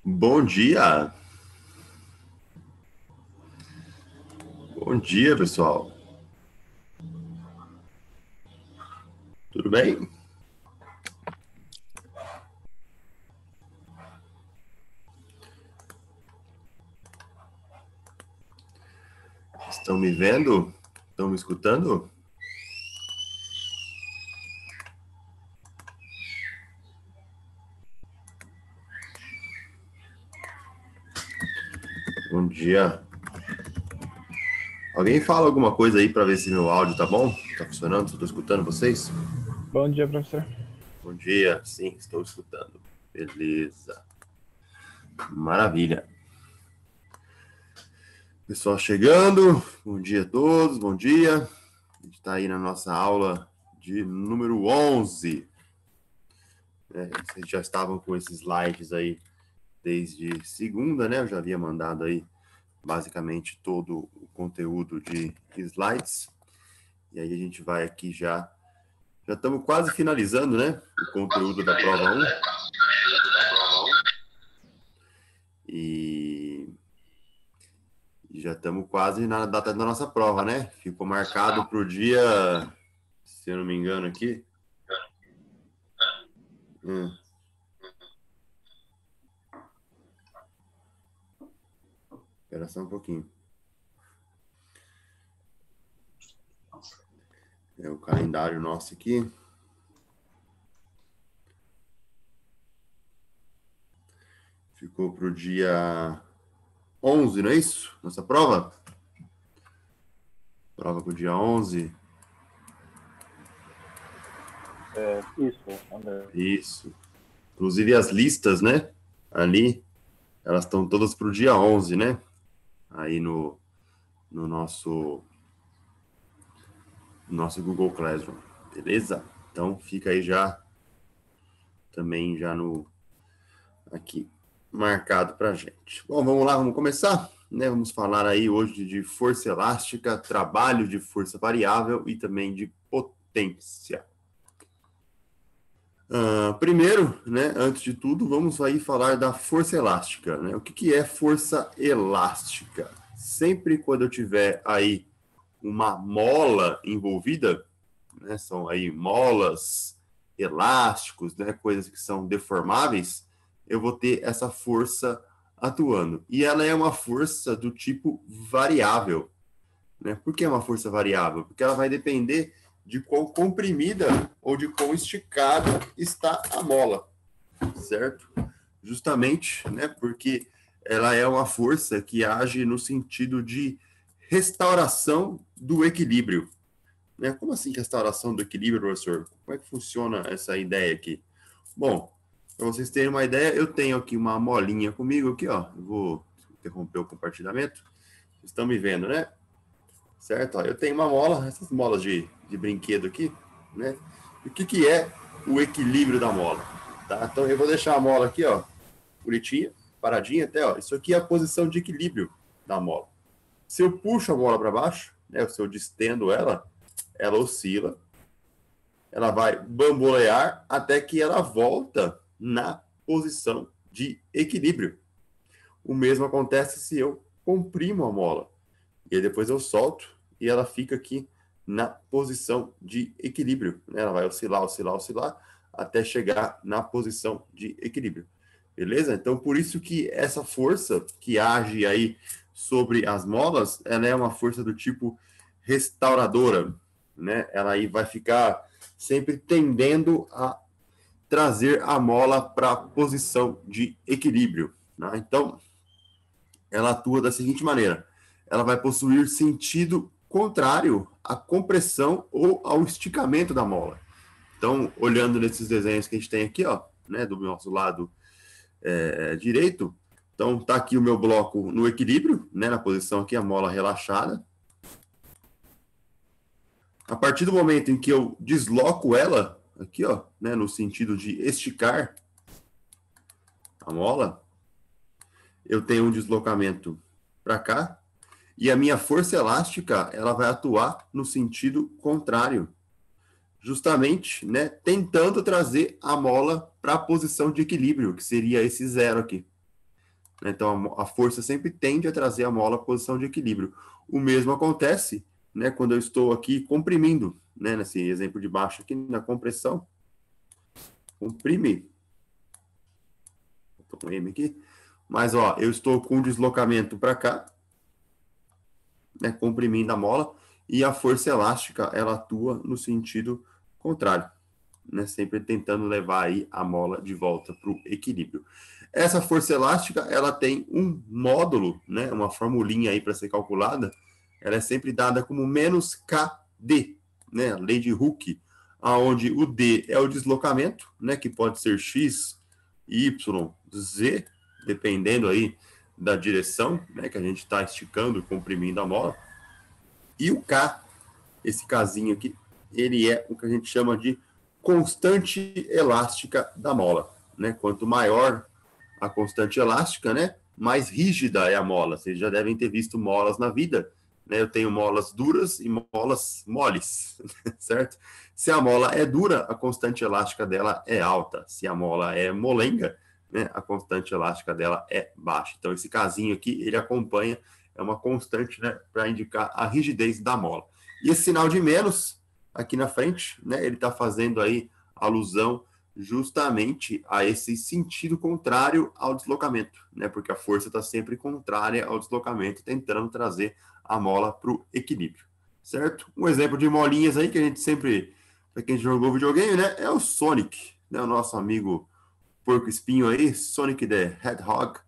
Bom dia! Bom dia, pessoal. Tudo bem? Estão me vendo? Estão me escutando? Bom dia. Alguém fala alguma coisa aí para ver se meu áudio tá bom? Tá funcionando? Estou escutando vocês? Bom dia, professor. Bom dia. Sim, estou escutando. Beleza. Maravilha. Pessoal chegando. Bom dia a todos. Bom dia. A gente está aí na nossa aula de número 11. Vocês já estavam com esses slides aí desde segunda, né? Eu já havia mandado aí basicamente todo o conteúdo de slides. E aí a gente vai aqui já estamos quase finalizando, né? O conteúdo da prova 1. E já estamos quase na data da nossa prova, né? Ficou marcado para o dia, se eu não me engano aqui. Espera só um pouquinho. É o calendário nosso aqui. Ficou para o dia 11, não é isso? Nossa prova? Prova para o dia 11. Isso, André. Isso. Inclusive as listas, né? Ali, elas estão todas para o dia 11, né? Aí no nosso Google Classroom. Beleza? Então fica aí já também já no aqui marcado para gente. Bom, vamos lá, vamos começar, né? Vamos falar aí hoje de força elástica, trabalho de força variável e também de potência. Primeiro, né, antes de tudo, vamos aí falar da força elástica, né? O que é força elástica? Sempre quando eu tiver aí uma mola envolvida, né, são aí molas, elásticos, né, coisas que são deformáveis, eu vou ter essa força atuando. E ela é uma força do tipo variável. Né? Por que é uma força variável? Porque ela vai depender de quão comprimida ou de quão esticada está a mola, certo? Justamente, né, porque ela é uma força que age no sentido de restauração do equilíbrio. Né? Como assim restauração do equilíbrio, professor? Como é que funciona essa ideia aqui? Bom, para vocês terem uma ideia, eu tenho aqui uma molinha comigo aqui, ó. Eu vou interromper o compartilhamento. Vocês estão me vendo, né? Certo? Ó, eu tenho uma mola, essas molas de brinquedo aqui, né? E o que é o equilíbrio da mola? Tá? Então eu vou deixar a mola aqui, ó, bonitinha, paradinha até, ó. Isso aqui é a posição de equilíbrio da mola. Se eu puxo a mola para baixo, né, se eu distendo ela, ela oscila, ela vai bambolear até que ela volta na posição de equilíbrio. O mesmo acontece se eu comprimo a mola. E aí depois eu solto e ela fica aqui na posição de equilíbrio. Né? Ela vai oscilar, oscilar, oscilar até chegar na posição de equilíbrio. Beleza? Então, por isso que essa força que age aí sobre as molas, ela é uma força do tipo restauradora. Né? Ela aí vai ficar sempre tendendo a trazer a mola para a posição de equilíbrio. Né? Então, ela atua da seguinte maneira: ela vai possuir sentido contrário à compressão ou ao esticamento da mola. Então, olhando nesses desenhos que a gente tem aqui, ó, né, do nosso lado direito, então tá aqui o meu bloco no equilíbrio, né, na posição aqui, a mola relaxada. A partir do momento em que eu desloco ela, aqui, ó, né, no sentido de esticar a mola, eu tenho um deslocamento para cá, e a minha força elástica, ela vai atuar no sentido contrário, justamente, né, tentando trazer a mola para a posição de equilíbrio, que seria esse zero aqui. Então, a força sempre tende a trazer a mola à posição de equilíbrio. O mesmo acontece, né, quando eu estou aqui comprimindo, né, nesse exemplo de baixo aqui, na compressão. Comprime. Estou com M aqui. Mas, ó, eu estou com deslocamento para cá, né, comprimindo a mola, e a força elástica, ela atua no sentido contrário, né, sempre tentando levar aí a mola de volta para o equilíbrio. Essa força elástica, ela tem um módulo, né, uma formulinha aí para ser calculada, ela é sempre dada como menos KD, né, a lei de Hooke, aonde o D é o deslocamento, né, que pode ser X, Y, Z, dependendo aí da direção, né, que a gente está esticando, comprimindo a mola, e o K, esse Kzinho aqui, ele é o que a gente chama de constante elástica da mola, né? Quanto maior a constante elástica, né, mais rígida é a mola. Vocês já devem ter visto molas na vida, né? Eu tenho molas duras e molas moles, certo? Se a mola é dura, a constante elástica dela é alta. Se a mola é molenga, né, a constante elástica dela é baixa. Então, esse casinho aqui, ele acompanha, é uma constante, né, para indicar a rigidez da mola. E esse sinal de menos, aqui na frente, né, ele está fazendo aí alusão justamente a esse sentido contrário ao deslocamento, né, porque a força está sempre contrária ao deslocamento, tentando trazer a mola para o equilíbrio, certo? Um exemplo de molinhas aí que a gente sempre, para quem jogou videogame, né, é o Sonic, né, o nosso amigo porco espinho aí, Sonic the Hedgehog.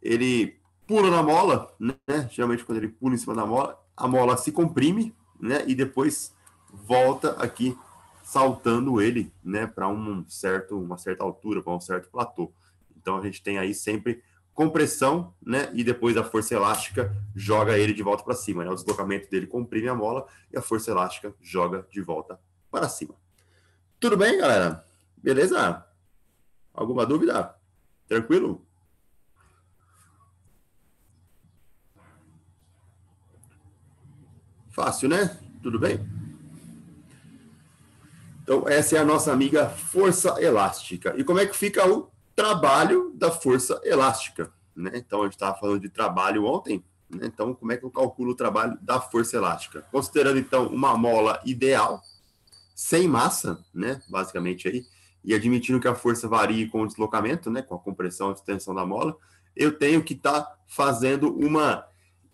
Ele pula na mola, né? Geralmente quando ele pula em cima da mola, a mola se comprime, né? E depois volta aqui saltando ele, né? Para uma certa altura, para um certo platô. Então a gente tem aí sempre compressão, né? E depois a força elástica joga ele de volta para cima, né? O deslocamento dele comprime a mola e a força elástica joga de volta para cima. Tudo bem, galera? Beleza? Alguma dúvida? Tranquilo? Fácil, né? Tudo bem? Então, essa é a nossa amiga força elástica. E como é que fica o trabalho da força elástica? Né? Então, a gente estava falando de trabalho ontem. Né? Então, como é que eu calculo o trabalho da força elástica? Considerando, então, uma mola ideal, sem massa, né? Basicamente aí, e admitindo que a força varie com o deslocamento, né? Com a compressão e extensão da mola, eu tenho que estar fazendo uma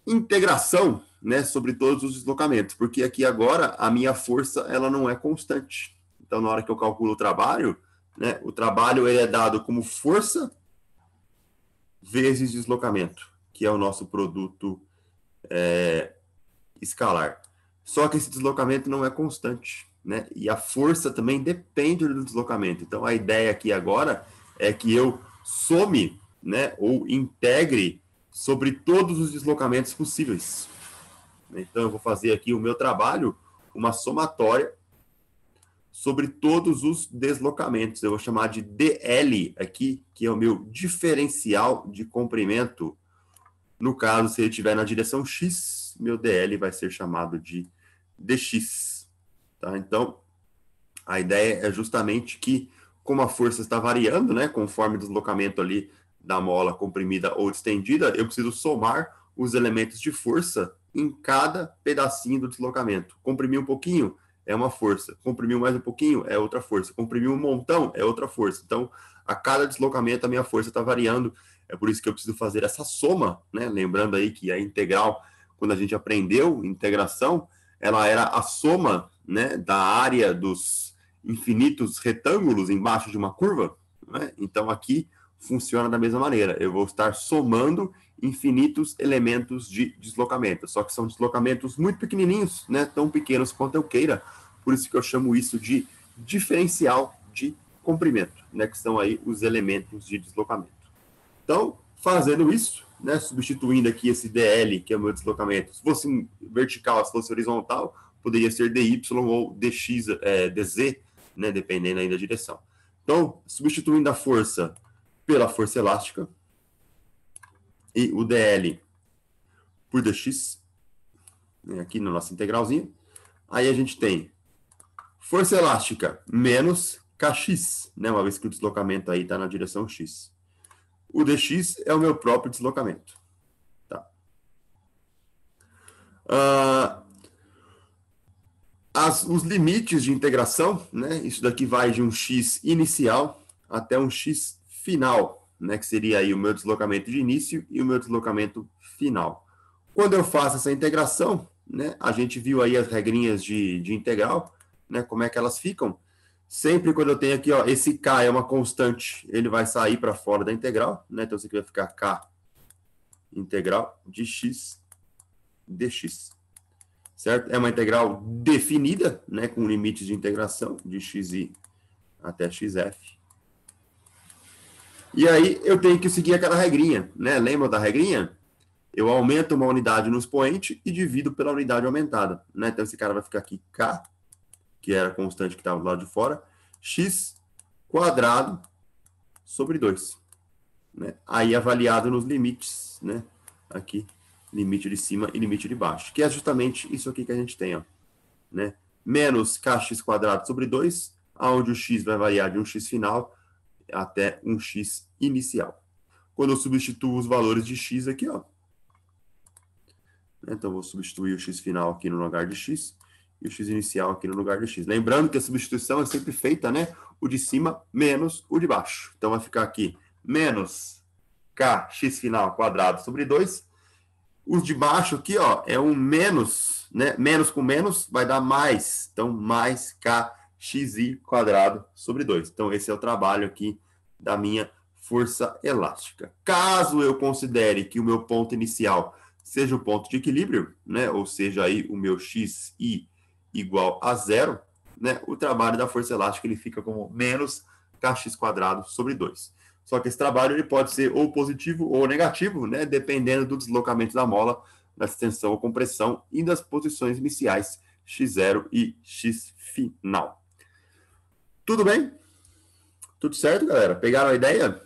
integração, né, sobre todos os deslocamentos, porque aqui agora a minha força ela não é constante. Então, na hora que eu calculo o trabalho, né, o trabalho ele é dado como força vezes deslocamento, que é o nosso produto escalar. Só que esse deslocamento não é constante, né? E a força também depende do deslocamento. Então, a ideia aqui agora é que eu some, né, ou integre sobre todos os deslocamentos possíveis. Então, eu vou fazer aqui o meu trabalho, uma somatória sobre todos os deslocamentos. Eu vou chamar de DL aqui, que é o meu diferencial de comprimento. No caso, se ele estiver na direção X, meu DL vai ser chamado de DX. Tá? Então, a ideia é justamente que, como a força está variando, né, conforme o deslocamento ali da mola comprimida ou distendida, eu preciso somar os elementos de força em cada pedacinho do deslocamento. Comprimir um pouquinho é uma força, comprimir mais um pouquinho é outra força, comprimir um montão é outra força. Então, a cada deslocamento a minha força está variando, é por isso que eu preciso fazer essa soma, né? Lembrando aí que a integral, quando a gente aprendeu integração, ela era a soma, né, da área dos infinitos retângulos embaixo de uma curva, né? Então aqui funciona da mesma maneira. Eu vou estar somando infinitos elementos de deslocamento, só que são deslocamentos muito pequenininhos, né? Tão pequenos quanto eu queira. Por isso que eu chamo isso de diferencial de comprimento, né? Que são aí os elementos de deslocamento. Então, fazendo isso, né? Substituindo aqui esse DL, que é o meu deslocamento, se fosse vertical, se fosse horizontal, poderia ser DY ou DX, DZ, né, dependendo aí da direção. Então, substituindo a força pela força elástica e o DL por DX, né, aqui na nossa integralzinha, aí a gente tem força elástica menos KX, né, uma vez que o deslocamento aí está na direção X. o dx é o meu próprio deslocamento. Tá? Os limites de integração, né? Isso daqui vai de um x inicial até um x final, né? Que seria aí o meu deslocamento de início e o meu deslocamento final. Quando eu faço essa integração, né? A gente viu aí as regrinhas de integral, né? Como é que elas ficam. Sempre quando eu tenho aqui, ó, esse k é uma constante, ele vai sair para fora da integral, né? Então, isso aqui vai ficar k integral de x dx. Certo? É uma integral definida, né, com limites de integração de xi até xf. E aí eu tenho que seguir aquela regrinha, né? Lembra da regrinha? Eu aumento uma unidade no expoente e divido pela unidade aumentada, né? Então esse cara vai ficar aqui k, que era a constante que estava do lado de fora, x quadrado sobre 2. Né? Aí avaliado nos limites, né? Aqui, limite de cima e limite de baixo, que é justamente isso aqui que a gente tem, ó, né? Menos kx quadrado sobre 2, onde o x vai variar de um x final até um x inicial. Quando eu substituo os valores de x aqui, ó, então eu vou substituir o x final aqui no lugar de x e o x inicial aqui no lugar de x. Lembrando que a substituição é sempre feita, né? O de cima menos o de baixo. Então vai ficar aqui menos kx final quadrado sobre 2. Os de baixo aqui, ó, é um menos, né? Menos com menos vai dar mais. Então, mais kxi quadrado sobre 2. Então, esse é o trabalho aqui da minha força elástica. Caso eu considere que o meu ponto inicial seja o ponto de equilíbrio, né? Ou seja, aí o meu xi igual a zero, né? O trabalho da força elástica ele fica como menos kx quadrado sobre 2. Só que esse trabalho ele pode ser ou positivo ou negativo, né? Dependendo do deslocamento da mola, da extensão ou compressão e das posições iniciais x0 e x final. Tudo bem? Tudo certo, galera? Pegaram a ideia?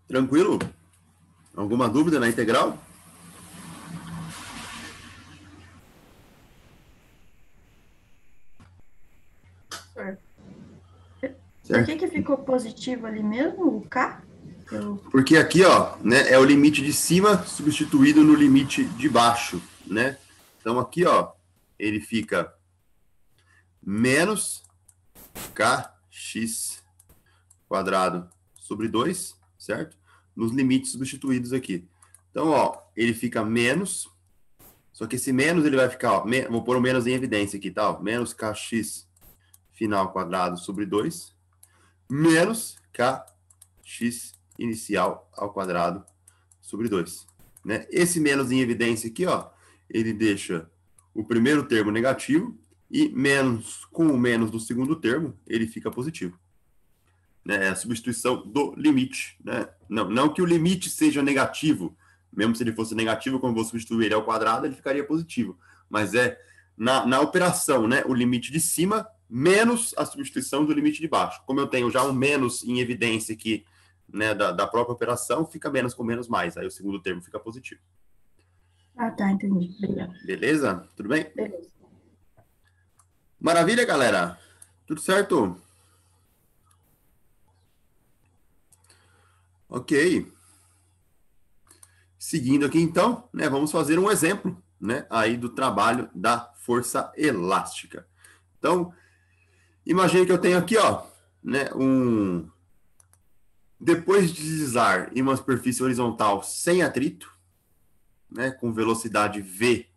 Tranquilo? Alguma dúvida na integral? Por que ficou positivo ali mesmo, o K? Porque aqui, ó, né, é o limite de cima substituído no limite de baixo, né? Então aqui, ó, ele fica menos kx quadrado sobre 2, certo? Nos limites substituídos aqui. Então, ó, ele fica menos, só que esse menos ele vai ficar, ó, vou pôr o menos em evidência aqui, tá? Ó, menos kx final quadrado sobre 2, menos kx inicial ao quadrado sobre 2. Né? Esse menos em evidência aqui, ó, ele deixa o primeiro termo negativo e menos com o menos do segundo termo, ele fica positivo. Né? É a substituição do limite. Né? Não que o limite seja negativo, mesmo se ele fosse negativo, quando eu vou substituir ele ao quadrado, ele ficaria positivo. Mas é na operação, né? O limite de cima menos a substituição do limite de baixo. Como eu tenho já um menos em evidência aqui, né, da própria operação, fica menos com menos mais. Aí o segundo termo fica positivo. Ah, tá, entendi. Obrigada. Beleza? Tudo bem? Beleza. Maravilha, galera? Tudo certo? Ok. Seguindo aqui, então, né, vamos fazer um exemplo, né, aí do trabalho da força elástica. Então, imagine que eu tenho aqui, ó, né, depois de deslizar em uma superfície horizontal sem atrito, né, com velocidade v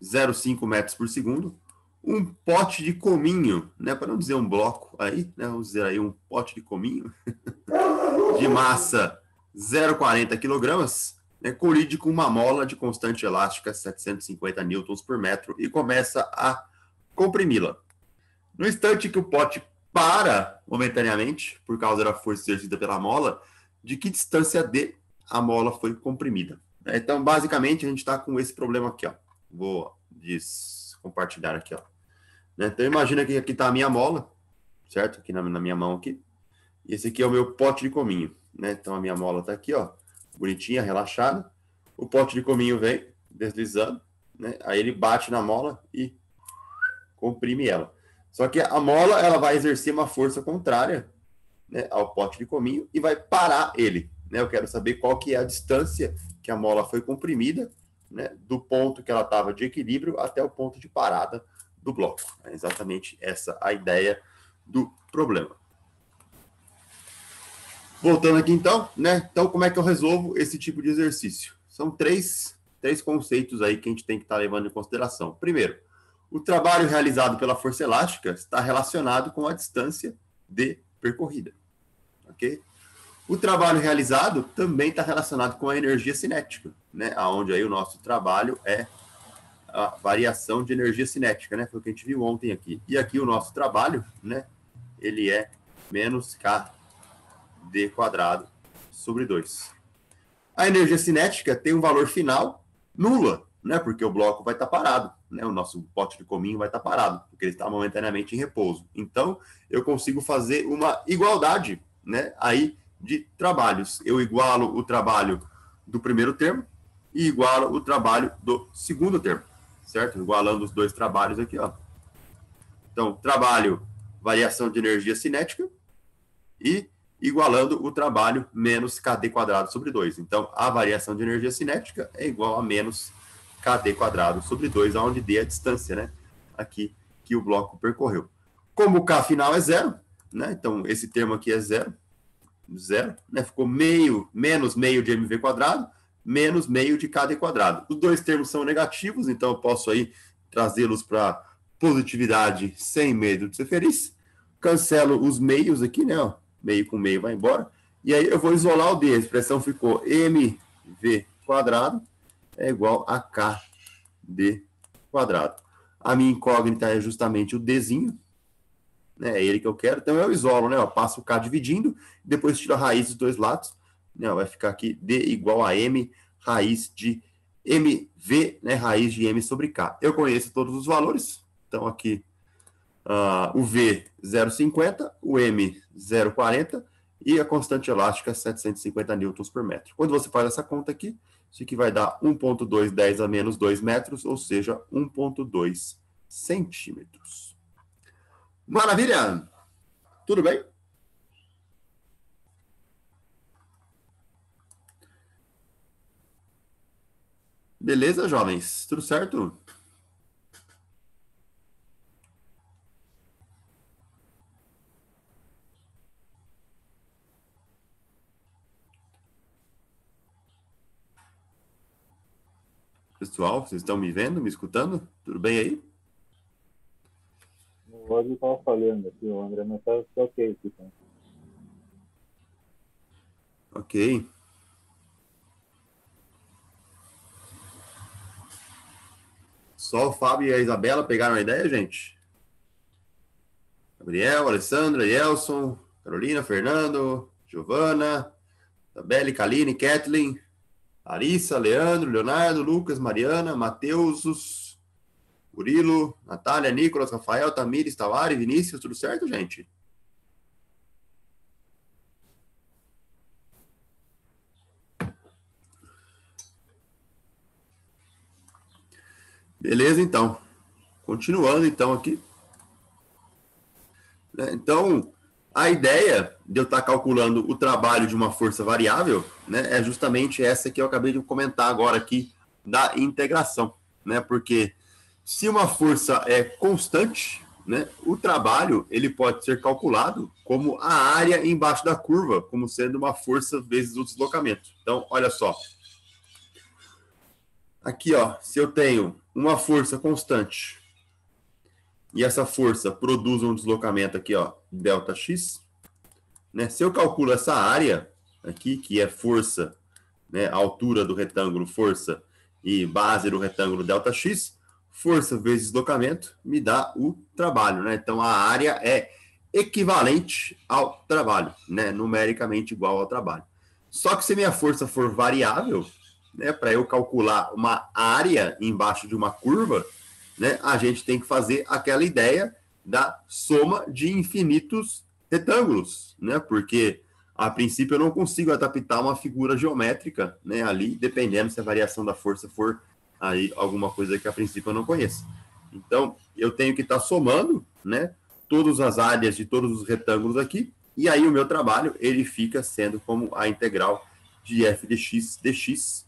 0,5 metros por segundo, um pote de cominho, né, para não dizer um bloco aí, né, vamos dizer aí um pote de cominho, de massa 0,40 kg, né, colide com uma mola de constante elástica 750 newtons por metro e começa a comprimi-la. No instante que o pote para momentaneamente, por causa da força exercida pela mola, de que distância d a mola foi comprimida. Então, basicamente, a gente está com esse problema aqui, ó. Vou compartilhar aqui, ó. Então, imagina que aqui está a minha mola, certo? Aqui na minha mão aqui. E esse aqui é o meu pote de cominho, né? Então, a minha mola está aqui, ó, bonitinha, relaxada. o pote de cominho vem deslizando, né? Aí ele bate na mola e comprime ela. Só que a mola ela vai exercer uma força contrária, né, ao pote de cominho e vai parar ele, né? Eu quero saber qual que é a distância que a mola foi comprimida, né, do ponto que ela estava de equilíbrio até o ponto de parada do bloco. É exatamente essa a ideia do problema. Voltando aqui então, né? Então, como é que eu resolvo esse tipo de exercício? São três conceitos aí que a gente tem que estar levando em consideração. Primeiro, o trabalho realizado pela força elástica está relacionado com a distância de percorrida, ok? O trabalho realizado também está relacionado com a energia cinética, né? Onde aí o nosso trabalho é a variação de energia cinética, né? Foi o que a gente viu ontem aqui. E aqui o nosso trabalho, né? Ele é menos kd quadrado sobre 2. A energia cinética tem um valor final nula, né? Porque o bloco vai estar parado, né? O nosso pote de cominho vai estar parado, porque ele está momentaneamente em repouso. Então, eu consigo fazer uma igualdade, né? Aí de trabalhos. Eu igualo o trabalho do primeiro termo e igualo o trabalho do segundo termo, certo? Igualando os dois trabalhos aqui, ó. Então, trabalho, variação de energia cinética e igualando o trabalho menos kd quadrado sobre 2. Então, a variação de energia cinética é igual a menos kd quadrado sobre 2, onde d é a distância, né? Aqui que o bloco percorreu. Como o k final é zero, né? Então, esse termo aqui é zero, né? Ficou menos meio de mv quadrado, menos meio de kd quadrado. Os dois termos são negativos, então eu posso aí trazê-los para positividade sem medo de ser feliz. Cancelo os meios aqui, né? Ó, meio com meio vai embora. E aí eu vou isolar o d. A expressão ficou mv quadrado é igual a kd quadrado. A minha incógnita é justamente o dzinho, né? É ele que eu quero. Então eu isolo, né? Eu passo o k dividindo, depois tiro a raiz dos dois lados, né? Vai ficar aqui d igual a m raiz de mv, né? Raiz de m sobre k. Eu conheço todos os valores. Então aqui o v 0,50, o m 0,40 e a constante elástica 750 newtons por metro. Quando você faz essa conta aqui, isso aqui vai dar 1,210 a menos 2 metros, ou seja, 1,2 centímetros. Maravilha! Tudo bem? Beleza, jovens? Tudo certo? Pessoal, vocês estão me vendo, me escutando? Tudo bem aí? O Rodrigo estava falhando aqui, o André, mas tá ok aqui. Tá? Ok. Só o Fábio e a Isabela pegaram a ideia, gente? Gabriel, Alessandra, Elson, Carolina, Fernando, Giovana, Isabelle, Kaline, Kathleen, Larissa, Leandro, Leonardo, Lucas, Mariana, Matheus, Murilo, Natália, Nicolas, Rafael, Tamires, Tawari, Vinícius, tudo certo, gente? Beleza, então. Continuando, então, aqui. Então, a ideia de eu estar calculando o trabalho de uma força variável, né, é justamente essa que eu acabei de comentar agora aqui, da integração, né? Porque se uma força é constante, né, o trabalho ele pode ser calculado como a área embaixo da curva, como sendo uma força vezes o deslocamento. Então, olha só. Aqui, ó, se eu tenho uma força constante e essa força produz um deslocamento aqui, ó, ΔX, né? Se eu calculo essa área aqui, que é força, né, altura do retângulo, força, e base do retângulo ΔX, força vezes deslocamento, me dá o trabalho, né? Então, a área é equivalente ao trabalho, né? Numericamente igual ao trabalho. Só que se minha força for variável, né, para eu calcular uma área embaixo de uma curva, né, a gente tem que fazer aquela ideia da soma de infinitos retângulos, né? Porque a princípio eu não consigo adaptar uma figura geométrica, né, ali, dependendo se a variação da força for aí alguma coisa que a princípio eu não conheço. Então, eu tenho que estar somando, né, todas as áreas de todos os retângulos aqui, e aí o meu trabalho, ele fica sendo como a integral de f de x dx,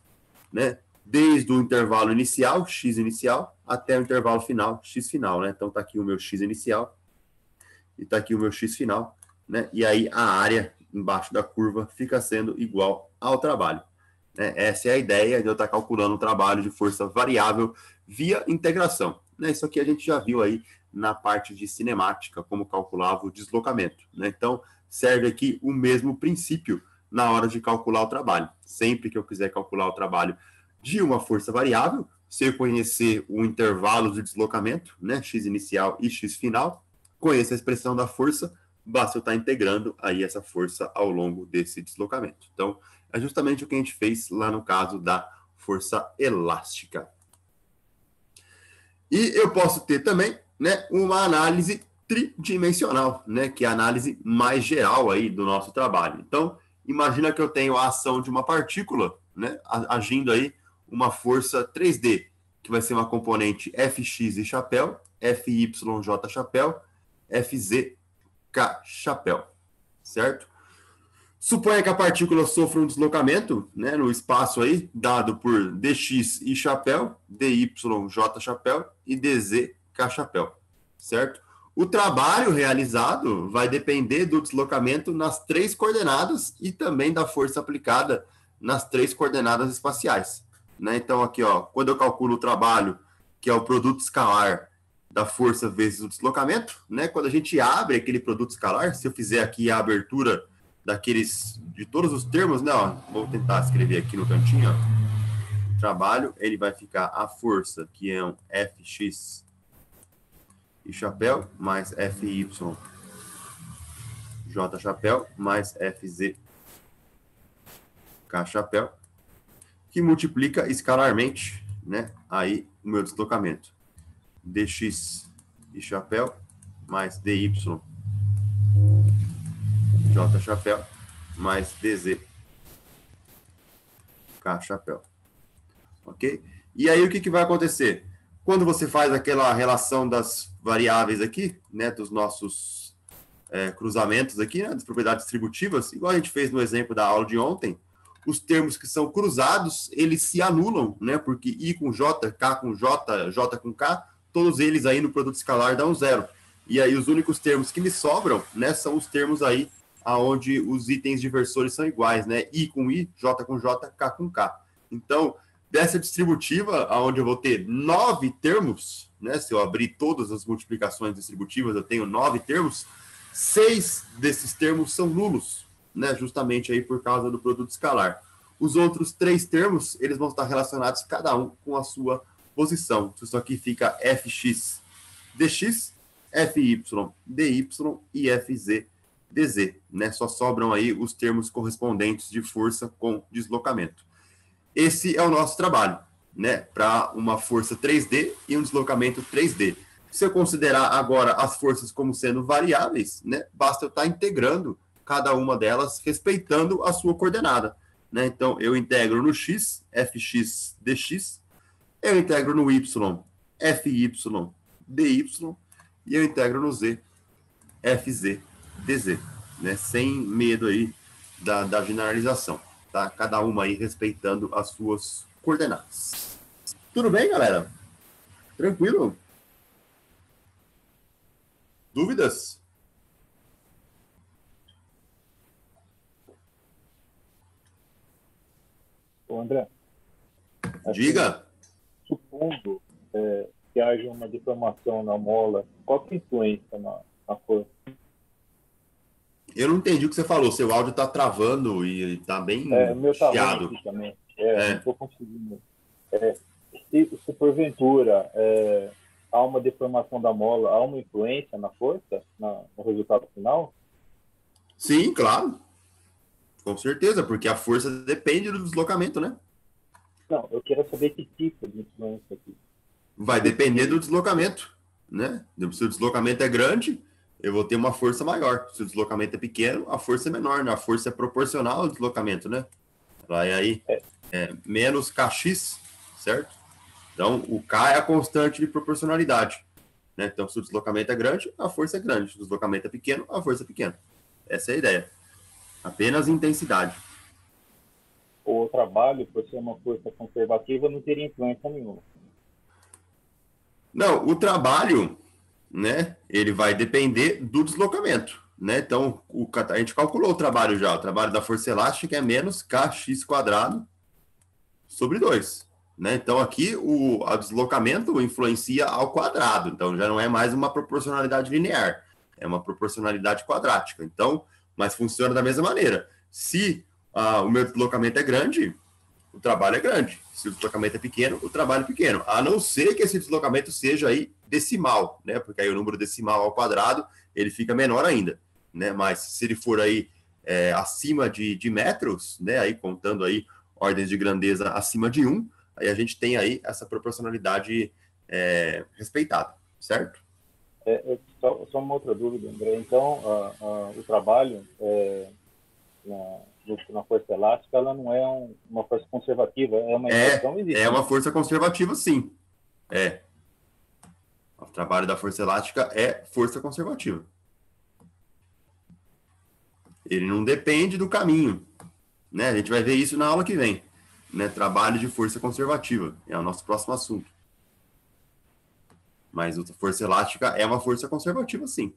né, desde o intervalo inicial, x inicial, até o intervalo final, x final, né? Então, está aqui o meu x inicial e está aqui o meu x final, né? E aí a área embaixo da curva fica sendo igual ao trabalho, né? Essa é a ideia de eu estar calculando o trabalho de força variável via integração, né? Isso aqui a gente já viu aí na parte de cinemática, como calculava o deslocamento, né? Então, serve aqui o mesmo princípio na hora de calcular o trabalho. Sempre que eu quiser calcular o trabalho de uma força variável, se eu conhecer o intervalo de deslocamento, né, x inicial e x final, conheço a expressão da força, basta eu estar integrando aí essa força ao longo desse deslocamento. Então, é justamente o que a gente fez lá no caso da força elástica. E eu posso ter também, né, uma análise tridimensional, né, que é a análise mais geral aí do nosso trabalho. Então, imagina que eu tenho a ação de uma partícula, né, agindo aí uma força 3D, que vai ser uma componente Fx e chapéu, Fyj chapéu, Fz K chapéu, certo? Suponha que a partícula sofra um deslocamento, né, no espaço aí, dado por dx e chapéu, dy j chapéu e dz k chapéu, certo? O trabalho realizado vai depender do deslocamento nas 3 coordenadas e também da força aplicada nas 3 coordenadas espaciais, né? Então, aqui, ó, quando eu calculo o trabalho, que é o produto escalar da força vezes o deslocamento, né? Quando a gente abre aquele produto escalar, se eu fizer aqui a abertura de todos os termos, né? Ó, vou tentar escrever aqui no cantinho, ó. O trabalho, ele vai ficar a força, que é um Fx e chapéu, mais Fy J chapéu, mais Fz K chapéu, que multiplica escalarmente, né, aí o meu deslocamento. Dx e chapéu, mais dy J chapéu, mais dz K chapéu. Ok? E aí o que vai acontecer? Quando você faz aquela relação das variáveis aqui, né, dos nossos cruzamentos aqui, né, das propriedades distributivas, igual a gente fez no exemplo da aula de ontem, os termos que são cruzados, eles se anulam, né, porque I com J, K com J, J com K, todos eles aí no produto escalar dão zero. E aí os únicos termos que me sobram, né, são os termos aí aonde os itens diversores são iguais, né, I com I, J com J, K com K. Então, dessa distributiva, onde eu vou ter 9 termos, né, se eu abrir todas as multiplicações distributivas, eu tenho 9 termos, 6 desses termos são nulos, né, justamente aí por causa do produto escalar. Os outros 3 termos, eles vão estar relacionados cada um com a sua posição. Isso aqui fica Fx dx, Fy dy e Fz dz, né? Só sobram aí os termos correspondentes de força com deslocamento. Esse é o nosso trabalho, né, para uma força 3D e um deslocamento 3D. Se eu considerar agora as forças como sendo variáveis, né, basta eu estar integrando cada uma delas, respeitando a sua coordenada, né? Então, eu integro no x, Fx dx, eu integro no y, Fy dy, e eu integro no z, Fz dz, né? Sem medo aí da generalização. Tá? Cada uma aí respeitando as suas coordenadas. Tudo bem, galera? Tranquilo? Dúvidas? Ô, André, Diga. supondo que haja uma deformação na mola, qual que é a influência na força? Eu não entendi o que você falou. Seu áudio está travando e está bem O meu tá ruim chiado. aqui também. Não estou conseguindo. Se porventura há uma deformação da mola, há uma influência na força, no resultado final? Sim, claro. Com certeza, porque a força depende do deslocamento, né? Não, eu quero saber que tipo de influência aqui. Vai depender do deslocamento, né? Se o deslocamento é grande, eu vou ter uma força maior. Se o deslocamento é pequeno, a força é menor, né? A força é proporcional ao deslocamento, né? Vai aí menos Kx, certo? Então, o K é a constante de proporcionalidade, né? Então, se o deslocamento é grande, a força é grande. Se o deslocamento é pequeno, a força é pequena. Essa é a ideia. Apenas intensidade. O trabalho, por ser uma força conservativa, não teria influência nenhuma. Não, o trabalho, né, ele vai depender do deslocamento, né? Então, a gente calculou o trabalho já. O trabalho da força elástica é menos kx² sobre 2. Né? Então, aqui o deslocamento influencia ao quadrado. Então, já não é mais uma proporcionalidade linear. É uma proporcionalidade quadrática. Então, mas funciona da mesma maneira. Se o meu deslocamento é grande, o trabalho é grande. Se o deslocamento é pequeno, o trabalho é pequeno. A não ser que esse deslocamento seja aí decimal, né? Porque aí o número decimal ao quadrado, ele fica menor ainda, né? Mas se ele for aí acima de metros, né? Aí contando aí ordens de grandeza acima de 1, aí a gente tem aí essa proporcionalidade respeitada, certo? Só uma outra dúvida, André. Então, o trabalho na força elástica, ela não é uma força conservativa, é uma inversão existente. É uma força conservativa, sim. O trabalho da força elástica é força conservativa. Ele não depende do caminho, né? A gente vai ver isso na aula que vem, né? Trabalho de força conservativa é o nosso próximo assunto. Mas a força elástica é uma força conservativa, sim.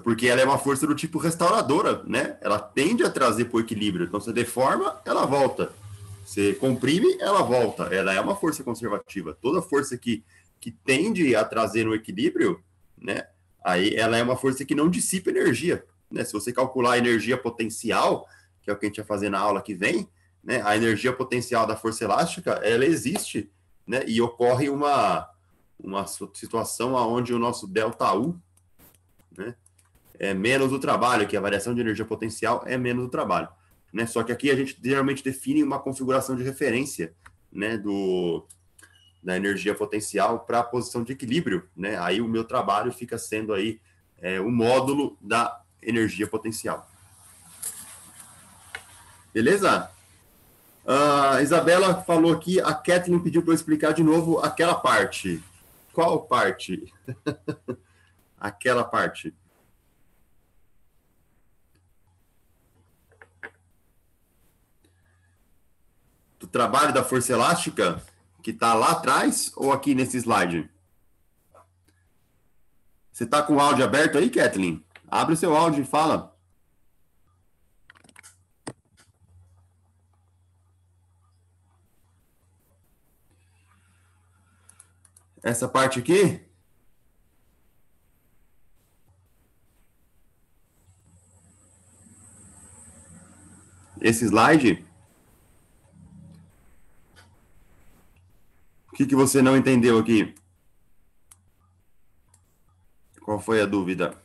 Porque ela é uma força do tipo restauradora, né? Ela tende a trazer para o equilíbrio. Então, você deforma, ela volta. Você comprime, ela volta. Ela é uma força conservativa. Toda força que tende a trazer um equilíbrio, né? Aí ela é uma força que não dissipa energia, né? Se você calcular a energia potencial, que é o que a gente vai fazer na aula que vem, né? A energia potencial da força elástica, ela existe, né? E ocorre uma situação onde o nosso ΔU, né, é menos o trabalho, que a variação de energia potencial é menos o trabalho, né? Só que aqui a gente geralmente define uma configuração de referência, né, da energia potencial para a posição de equilíbrio, né? Aí o meu trabalho fica sendo aí o módulo da energia potencial. Beleza? A Isabela falou aqui, a Kathleen pediu para eu explicar de novo aquela parte. Qual parte? Aquela parte. Do trabalho da força elástica, que está lá atrás, ou aqui nesse slide? Você está com o áudio aberto aí, Kathleen? Abre o seu áudio e fala. Essa parte aqui? Esse slide? O que você não entendeu aqui? Qual foi a dúvida?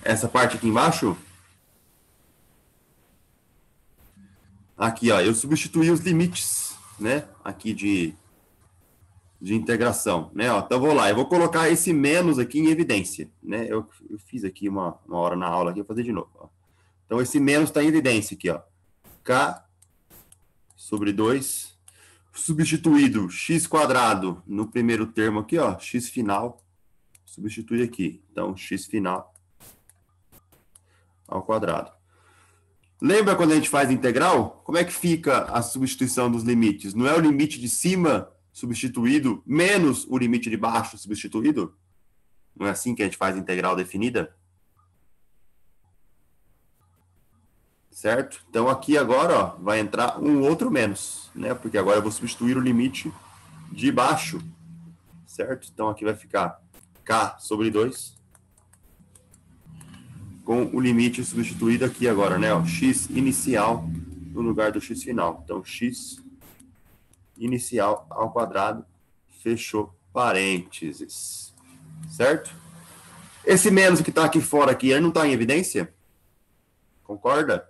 Essa parte aqui embaixo? Aqui, ó, eu substituí os limites, né? Aqui de integração, né? Ó, então, vou lá, eu vou colocar esse menos aqui em evidência, né? Eu fiz aqui uma hora na aula, aqui, vou fazer de novo. Ó. Então, esse menos está em evidência aqui, ó. K sobre 2, substituído x² no primeiro termo aqui, ó, x final, substitui aqui. Então, x final ao quadrado. Lembra quando a gente faz integral? Como é que fica a substituição dos limites? Não é o limite de cima substituído menos o limite de baixo substituído? Não é assim que a gente faz integral definida? Certo? Então, aqui agora, ó, vai entrar um outro menos, né? Porque agora eu vou substituir o limite de baixo, certo? Então, aqui vai ficar K sobre 2, com o limite substituído aqui agora, né? Ó, x inicial no lugar do x final. Então, x inicial ao quadrado, fechou parênteses. certo? Esse menos que está aqui fora, aqui, ele não está em evidência? Concorda?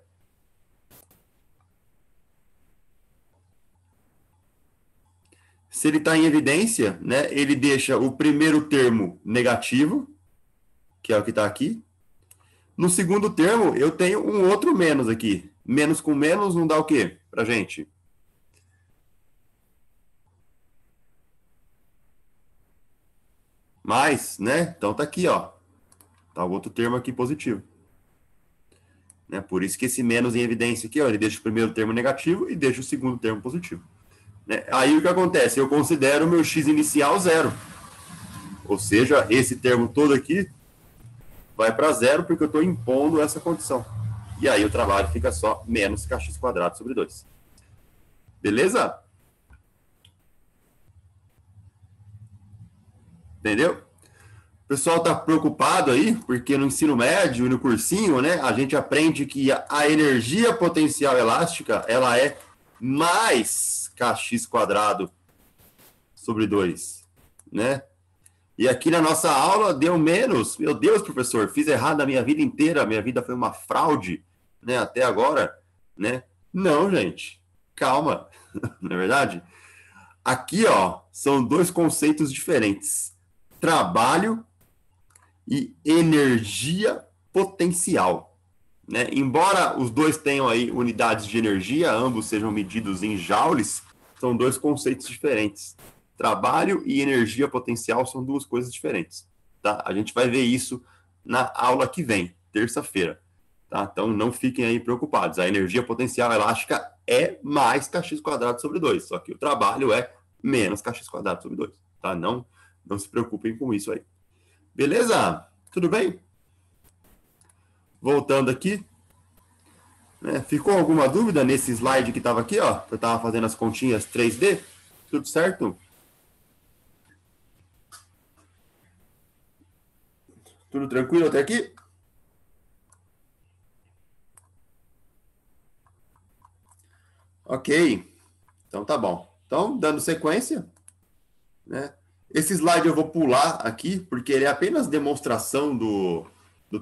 Se ele está em evidência, né, ele deixa o primeiro termo negativo, que é o que está aqui. No segundo termo, eu tenho um outro menos aqui. Menos com menos não dá o quê para gente? Mais, né? Então tá aqui, ó. Tá o outro termo aqui positivo. Né? Por isso que esse menos em evidência aqui, ó, ele deixa o primeiro termo negativo e deixa o segundo termo positivo. Né? Aí o que acontece? Eu considero o meu x inicial zero. Ou seja, esse termo todo aqui vai para zero porque eu estou impondo essa condição. E aí o trabalho fica só menos kx quadrado sobre 2. Beleza? Entendeu? O pessoal está preocupado aí, porque no ensino médio e no cursinho, né, a gente aprende que a energia potencial elástica, ela é mais kx quadrado sobre 2, né? E aqui na nossa aula deu menos. Meu Deus, professor, fiz errado a minha vida inteira, minha vida foi uma fraude, né, até agora, né? Não, gente, calma, não é verdade? Aqui, ó, são dois conceitos diferentes. Trabalho e energia potencial, né? Embora os dois tenham aí unidades de energia, ambos sejam medidos em joules, são dois conceitos diferentes. Trabalho e energia potencial são duas coisas diferentes, tá? A gente vai ver isso na aula que vem, terça-feira, tá? Então não fiquem aí preocupados. A energia potencial elástica é mais kx quadrado sobre 2, só que o trabalho é menos kx quadrado sobre 2, tá? Não se preocupem com isso aí. Beleza? Tudo bem? Voltando aqui. Né? Ficou alguma dúvida nesse slide que estava aqui, ó? Que eu estava fazendo as continhas 3D? Tudo certo? Tudo tranquilo até aqui? Ok. Então tá bom. Então, dando sequência, né? Esse slide eu vou pular aqui, porque ele é apenas demonstração do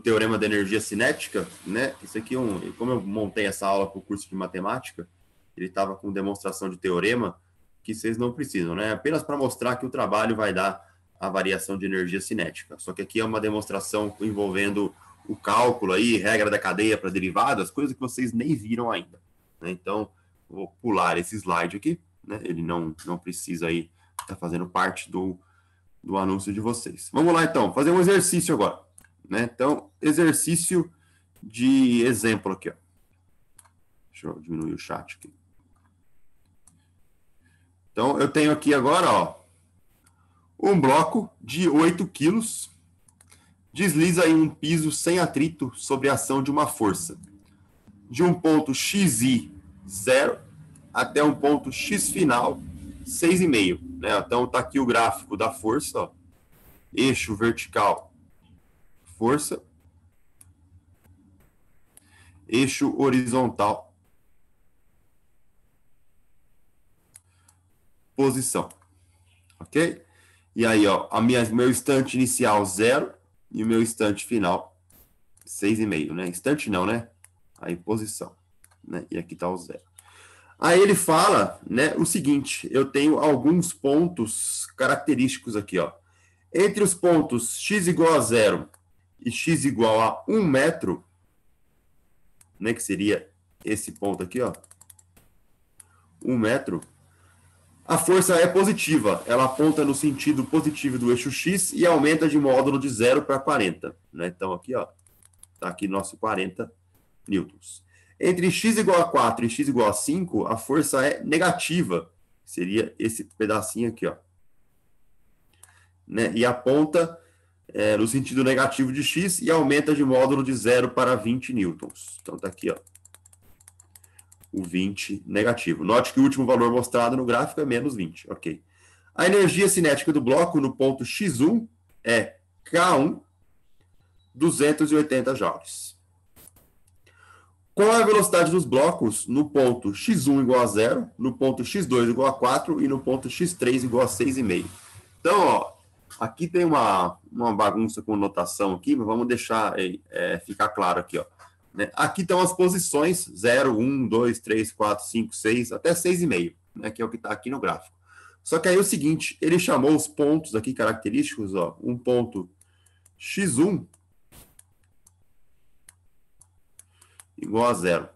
teorema da energia cinética, né? Isso aqui, como eu montei essa aula para o curso de matemática, ele estava com demonstração de teorema, que vocês não precisam, né? Apenas para mostrar que o trabalho vai dar a variação de energia cinética. Só que aqui é uma demonstração envolvendo o cálculo aí, regra da cadeia para derivadas, coisas que vocês nem viram ainda, né? Então, vou pular esse slide aqui, né? Ele não precisa aí estar fazendo parte do anúncio de vocês. Vamos lá, então, fazer um exercício agora, né? Então, exercício de exemplo aqui, ó. Deixa eu diminuir o chat aqui. Então, eu tenho aqui agora, ó, um bloco de 8 quilos, desliza em um piso sem atrito sobre a ação de uma força, de um ponto xi 0 até um ponto x final 6,5, né? Então tá aqui o gráfico da força, ó. Eixo vertical, força, eixo horizontal, posição, ok? E aí, ó, meu instante inicial 0 e o meu instante final 6,5, né? Instante não, né? Aí posição, né? E aqui tá o 0. Aí ele fala, né, o seguinte, eu tenho alguns pontos característicos aqui, ó. Entre os pontos x igual a 0 e x igual a 1 metro, né, que seria esse ponto aqui, ó, 1 metro, a força é positiva, ela aponta no sentido positivo do eixo x e aumenta de módulo de 0 para 40, né? Então aqui, ó, tá aqui nosso 40 newtons. Entre x igual a 4 e x igual a 5, a força é negativa. Seria esse pedacinho aqui, ó. Né? E aponta no sentido negativo de x e aumenta de módulo de 0 para 20 newtons. Então, tá aqui, ó. O 20 negativo. Note que o último valor mostrado no gráfico é menos 20. Ok. A energia cinética do bloco no ponto x1 é K1, 280 joules. Qual é a velocidade dos blocos no ponto x1 igual a 0, no ponto x2 igual a 4 e no ponto x3 igual a 6,5? Então, ó, aqui tem uma bagunça com notação aqui, mas vamos deixar ficar claro aqui, ó. Né? Aqui estão as posições 0, 1, 2, 3, 4, 5, 6, até 6,5, né? Que é o que está aqui no gráfico. Só que aí é o seguinte, ele chamou os pontos aqui característicos, ó, um ponto x1 igual a 0.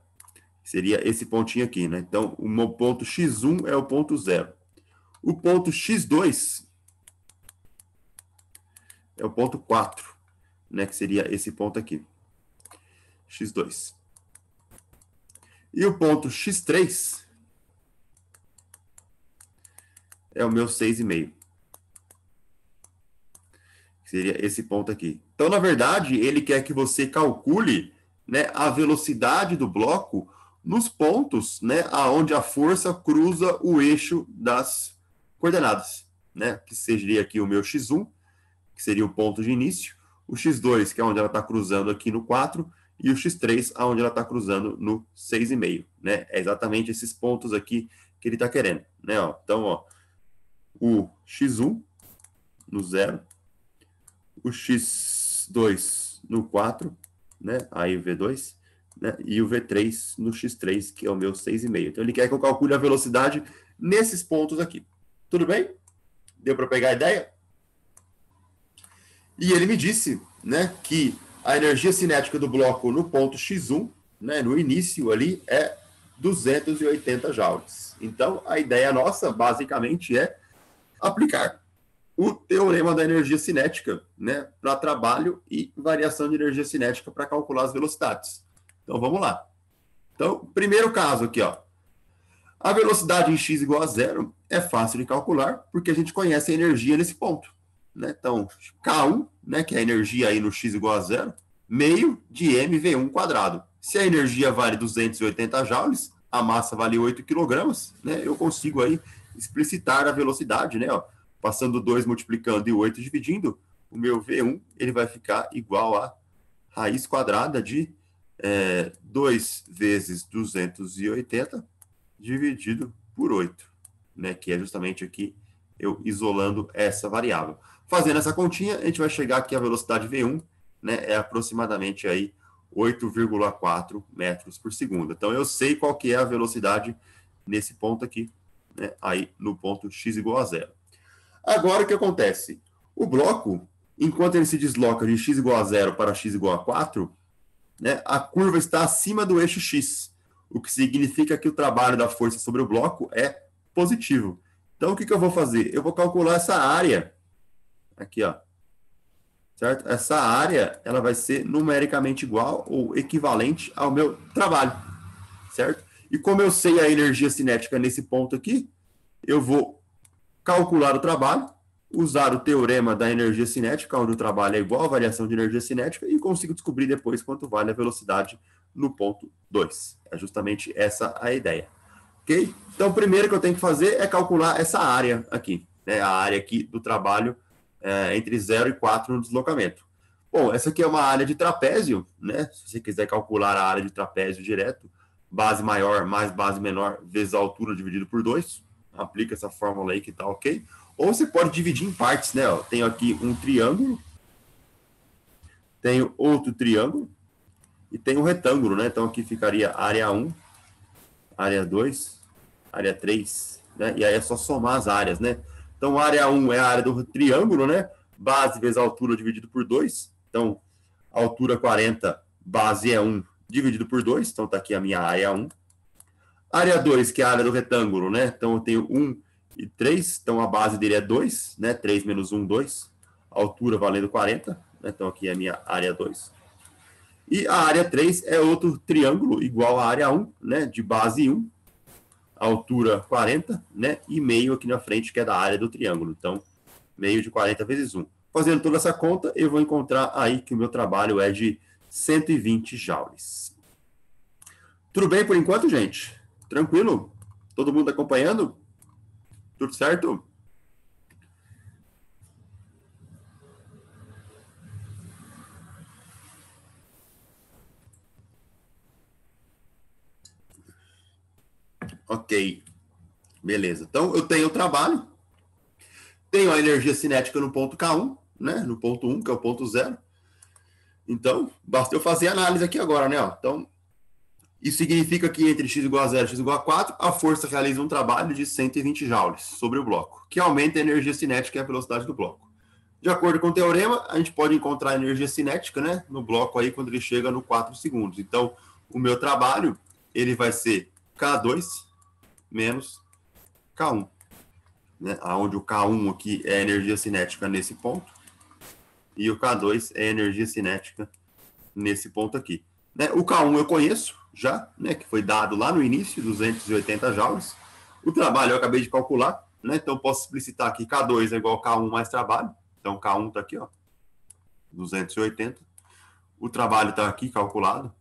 Seria esse pontinho aqui, né? Então, o meu ponto x1 é o ponto 0. O ponto x2 é o ponto 4, né? Que seria esse ponto aqui. x2. E o ponto x3 é o meu 6,5. Seria esse ponto aqui. Então, na verdade, ele quer que você calcule, né, a velocidade do bloco nos pontos, né, aonde a força cruza o eixo das coordenadas, né, que seria aqui o meu x1, que seria o ponto de início, o x2, que é onde ela está cruzando aqui no 4, e o x3, aonde ela está cruzando no 6,5, né? É exatamente esses pontos aqui que ele está querendo, né? Ó. Então, ó, o x1 no 0, o x2 no 4, né? Aí o V2, né? E o V3 no x3, que é o meu 6,5. Então, ele quer que eu calcule a velocidade nesses pontos aqui. Tudo bem? Deu para pegar a ideia? E ele me disse, né, que a energia cinética do bloco no ponto x1, né, no início ali, é 280 joules. Então, a ideia nossa, basicamente, é aplicar o teorema da energia cinética, né, para trabalho e variação de energia cinética para calcular as velocidades. Então, vamos lá. Então, primeiro caso aqui, ó. A velocidade em x igual a 0 é fácil de calcular, porque a gente conhece a energia nesse ponto. Né? Então, K1, né, que é a energia aí no x igual a 0, meio de mv1 quadrado. Se a energia vale 280 joules, a massa vale 8 quilogramas, né, eu consigo aí explicitar a velocidade, né, ó, passando 2 multiplicando e 8 dividindo, o meu V1 ele vai ficar igual a raiz quadrada de 2 vezes 280 dividido por 8, né, que é justamente aqui eu isolando essa variável. Fazendo essa continha, a gente vai chegar aqui a velocidade V1, né, é aproximadamente aí 8,4 metros por segundo. Então, eu sei qual que é a velocidade nesse ponto aqui, né, aí no ponto x igual a 0. Agora, o que acontece? O bloco, enquanto ele se desloca de x igual a 0 para x igual a 4, né, a curva está acima do eixo x, o que significa que o trabalho da força sobre o bloco é positivo. Então, o que eu vou fazer? Eu vou calcular essa área aqui, ó. Certo? Essa área, ela vai ser numericamente igual ou equivalente ao meu trabalho. Certo? E como eu sei a energia cinética nesse ponto aqui, eu vou calcular o trabalho, usar o teorema da energia cinética, onde o trabalho é igual à variação de energia cinética, e consigo descobrir depois quanto vale a velocidade no ponto 2. É justamente essa a ideia. Ok? Então, o primeiro que eu tenho que fazer é calcular essa área aqui, né? A área aqui do trabalho entre 0 e 4 no deslocamento. Bom, essa aqui é uma área de trapézio, né? Se você quiser calcular a área de trapézio direto, base maior mais base menor vezes a altura dividido por 2. Aplica essa fórmula aí que tá ok. Ou você pode dividir em partes, né? Ó, tenho aqui um triângulo, tenho outro triângulo e tenho um retângulo, né? Então, aqui ficaria área 1, área 2, área 3, né? E aí é só somar as áreas, né? Então, área 1 é a área do triângulo, né? Base vezes a altura dividido por 2. Então, altura 40, base é 1, dividido por 2. Então, está aqui a minha área 1. Área 2, que é a área do retângulo, né? Então, eu tenho 1 e 3. Então, a base dele é 2, né? 3 menos 1, 2. Altura valendo 40. Né? Então, aqui é a minha área 2. E a área 3 é outro triângulo igual à área 1, né? De base 1. Altura 40, né? E meio aqui na frente, que é da área do triângulo. Então, meio de 40 vezes 1. Fazendo toda essa conta, eu vou encontrar aí que o meu trabalho é de 120 joules. Tudo bem por enquanto, gente? Tranquilo? Todo mundo acompanhando? Tudo certo? Ok. Beleza. Então, eu tenho o trabalho. tenho a energia cinética no ponto K1, né? No ponto 1, que é o ponto 0. Então, basta eu fazer a análise aqui agora, né? Ó. Então, isso significa que entre x igual a 0 e x igual a 4, a força realiza um trabalho de 120 joules sobre o bloco, que aumenta a energia cinética e a velocidade do bloco. De acordo com o teorema, a gente pode encontrar a energia cinética, né, no bloco aí quando ele chega no 4 segundos. Então, o meu trabalho, ele vai ser K2 menos K1, né, onde o K1 aqui é a energia cinética nesse ponto, e o K2 é a energia cinética nesse ponto aqui. Né, o K1 eu conheço já, né, que foi dado lá no início, 280 joules. O trabalho eu acabei de calcular, né, então posso explicitar aqui K2 é igual a K1 mais trabalho. Então, K1 está aqui, ó, 280. O trabalho está aqui calculado,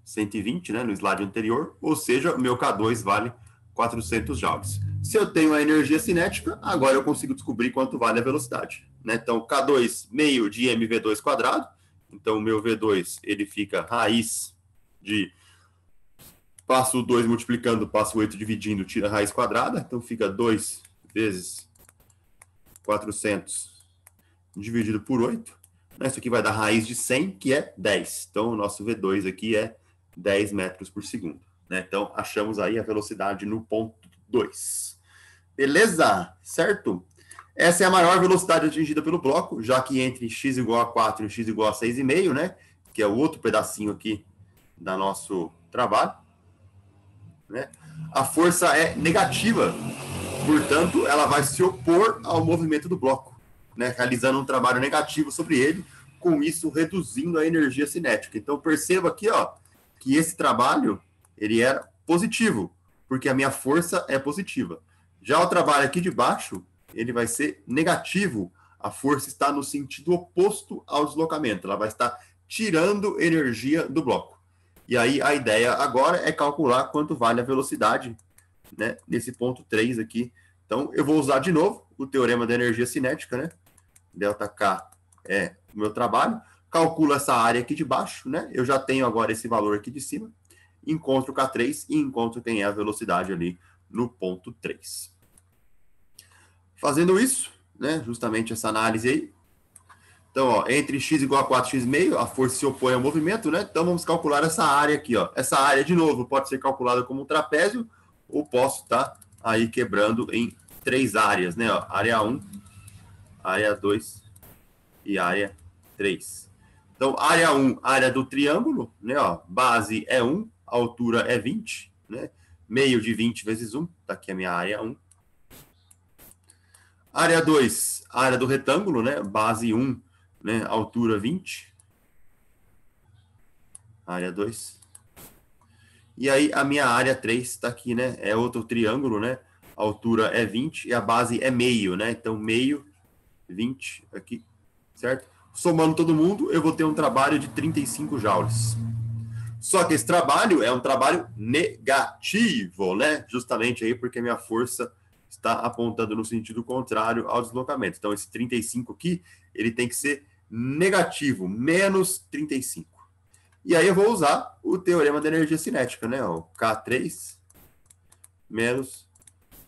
120, né, no slide anterior. Ou seja, o meu K2 vale 400 joules. Se eu tenho a energia cinética, agora eu consigo descobrir quanto vale a velocidade. Né? Então, K2 meio de mv2 quadrado. Então, o meu V2, ele fica raiz de... Passo 2 multiplicando, passo 8 dividindo, tira a raiz quadrada. Então, fica 2 vezes 400 dividido por 8. Isso aqui vai dar raiz de 100, que é 10. Então, o nosso V2 aqui é 10 metros por segundo. Né? Então, achamos aí a velocidade no ponto 2. Beleza? Certo? Essa é a maior velocidade atingida pelo bloco, já que entre x igual a 4 e x igual a 6,5, né? Que é o outro pedacinho aqui do nosso trabalho. Né? A força é negativa, portanto, ela vai se opor ao movimento do bloco. Né, realizando um trabalho negativo sobre ele, com isso reduzindo a energia cinética. Então, perceba aqui, ó, que esse trabalho, ele era positivo, porque a minha força é positiva. Já o trabalho aqui de baixo, ele vai ser negativo. A força está no sentido oposto ao deslocamento. Ela vai estar tirando energia do bloco. E aí, a ideia agora é calcular quanto vale a velocidade, né, nesse ponto 3 aqui. Então, eu vou usar de novo o teorema da energia cinética, né? ΔK é o meu trabalho, calculo essa área aqui de baixo, né? Eu já tenho agora esse valor aqui de cima, encontro o K3 e encontro quem é a velocidade ali no ponto 3. Fazendo isso, né? Justamente essa análise aí. Então, ó, entre x igual a 4 x meio, a força se opõe ao movimento, né? Então, vamos calcular essa área aqui, ó. Essa área, de novo, pode ser calculada como um trapézio, ou posso estar aí quebrando em 3 áreas, né? Ó, área 1, área 2 e área 3. Então, área 1, área do triângulo, né, ó, base é 1, altura é 20, né, meio de 20 vezes 1, tá aqui a minha área 1. Área 2, área do retângulo, né, base 1, né, altura 20. Área 2. E aí, a minha área 3 tá aqui, né, é outro triângulo, né, a altura é 20 e a base é meio, né, então meio 20 aqui, certo? Somando todo mundo, eu vou ter um trabalho de 35 joules. Só que esse trabalho é um trabalho negativo, né? Justamente aí porque minha força está apontando no sentido contrário ao deslocamento. Então, esse 35 aqui, ele tem que ser negativo, menos 35. E aí eu vou usar o teorema da energia cinética, né? O K3 menos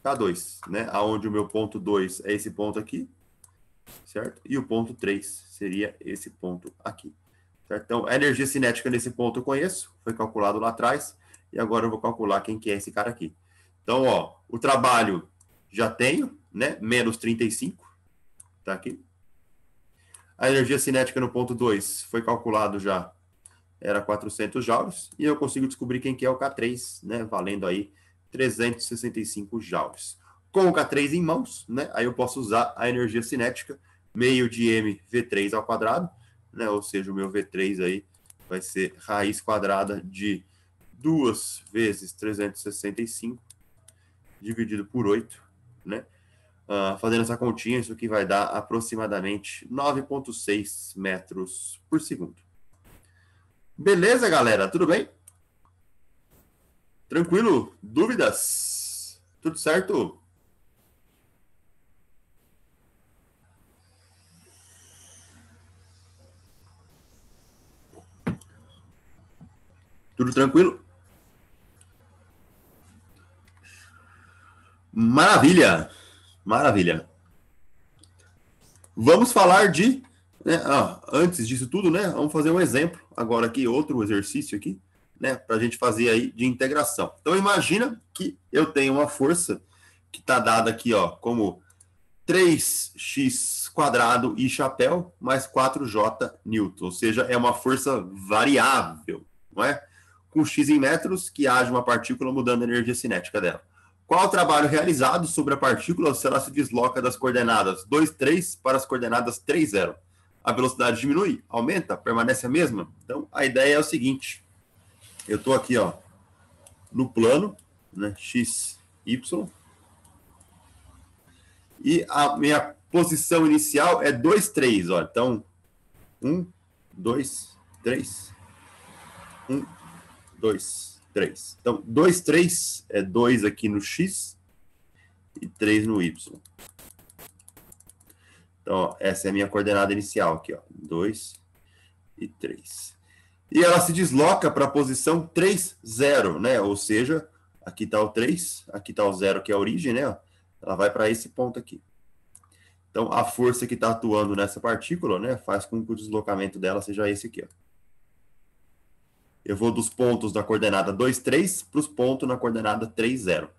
K2, né? Onde o meu ponto 2 é esse ponto aqui, certo? E o ponto 3 seria esse ponto aqui. Certo? Então, a energia cinética nesse ponto eu conheço, foi calculado lá atrás, e agora eu vou calcular quem que é esse cara aqui. Então, ó, o trabalho já tenho, né? Menos 35, tá aqui. A energia cinética no ponto 2 foi calculado já, era 400 joules, e eu consigo descobrir quem que é o K3, né? Valendo aí 365 joules. Com o K3 em mãos, né, aí eu posso usar a energia cinética, meio de mv3 ao quadrado, né, ou seja, o meu V3 aí vai ser raiz quadrada de 2 vezes 365 dividido por 8, né? Fazendo essa continha, isso aqui vai dar aproximadamente 9,6 metros por segundo. Beleza, galera? Tudo bem? Tranquilo? Dúvidas? Tudo certo? Tudo tranquilo? Maravilha! Maravilha! Vamos falar de... Né, antes disso tudo, né? Vamos fazer um exemplo. Agora aqui, outro exercício aqui, né? Para a gente fazer aí de integração. Então, imagina que eu tenho uma força que está dada aqui, ó, como 3x quadrado e chapéu mais 4j newton. Ou seja, é uma força variável, não é? Com x em metros, que haja uma partícula mudando a energia cinética dela. Qual o trabalho realizado sobre a partícula se ela se desloca das coordenadas 2, 3 para as coordenadas 3, 0? A velocidade diminui, aumenta, permanece a mesma? Então, a ideia é o seguinte. Eu estou aqui, ó, no plano, né, x, y, e a minha posição inicial é 2, 3, ó. Então, 1, 2, 3, 1, 2, 3. Então, 2, 3 é 2 aqui no x e 3 no y. Então, ó, essa é a minha coordenada inicial aqui, ó, 2 e 3. E ela se desloca para a posição 3, 0, né? Ou seja, aqui está o 3, aqui está o 0, que é a origem, né? Ela vai para esse ponto aqui. Então, a força que está atuando nessa partícula, né, faz com que o deslocamento dela seja esse aqui, ó. Eu vou dos pontos da coordenada 2, 3 para os pontos na coordenada 3, 0.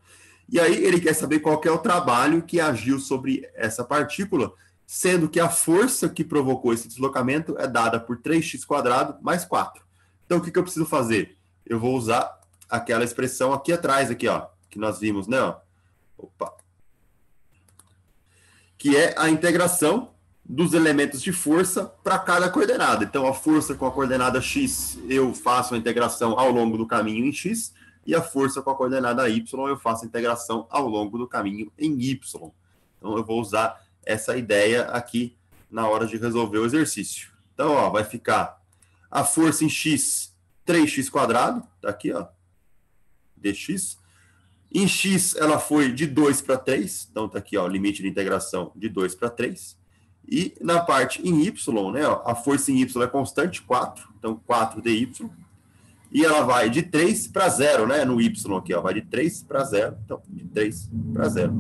E aí ele quer saber qual que é o trabalho que agiu sobre essa partícula, sendo que a força que provocou esse deslocamento é dada por 3x quadrado mais 4. Então, o que eu preciso fazer? Eu vou usar aquela expressão aqui atrás, aqui, ó, que nós vimos, né? Ó. Opa. Que é a integração dos elementos de força para cada coordenada. Então, a força com a coordenada x, eu faço a integração ao longo do caminho em x, e a força com a coordenada y, eu faço a integração ao longo do caminho em y. Então, eu vou usar essa ideia aqui na hora de resolver o exercício. Então, ó, vai ficar a força em x, 3x quadrado, tá aqui, ó, dx. Em x, ela foi de 2 para 3, então tá aqui, ó, o limite de integração de 2 para 3. E na parte em y, né, ó, a força em y é constante, 4, então 4 dy. E ela vai de 3 para 0, né, no y aqui, ó, vai de 3 para 0, então de 3 para 0.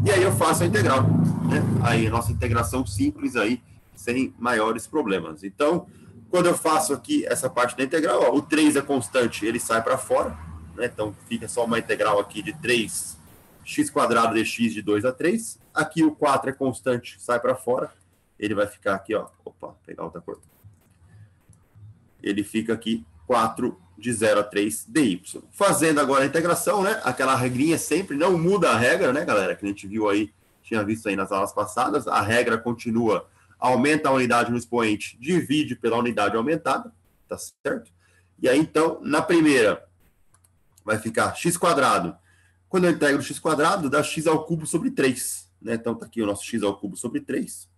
E aí eu faço a integral, né, aí a nossa integração simples aí, sem maiores problemas. Então, quando eu faço aqui essa parte da integral, ó, o 3 é constante, ele sai para fora, né, então fica só uma integral aqui de 3x quadrado dx de 2 a 3. Aqui o 4 é constante, sai para fora. Ele vai ficar aqui, ó. Opa, pegar outra cor. Ele fica aqui 4 de 0 a 3 dy. Fazendo agora a integração, né? Aquela regrinha sempre, não muda a regra, né, galera? Que a gente viu aí, tinha visto aí nas aulas passadas. A regra continua, aumenta a unidade no expoente, divide pela unidade aumentada, tá certo? E aí, então, na primeira, vai ficar x quadrado. Quando eu integro x quadrado, dá x ao cubo sobre 3. Né? Então, tá aqui o nosso x ao cubo sobre 3.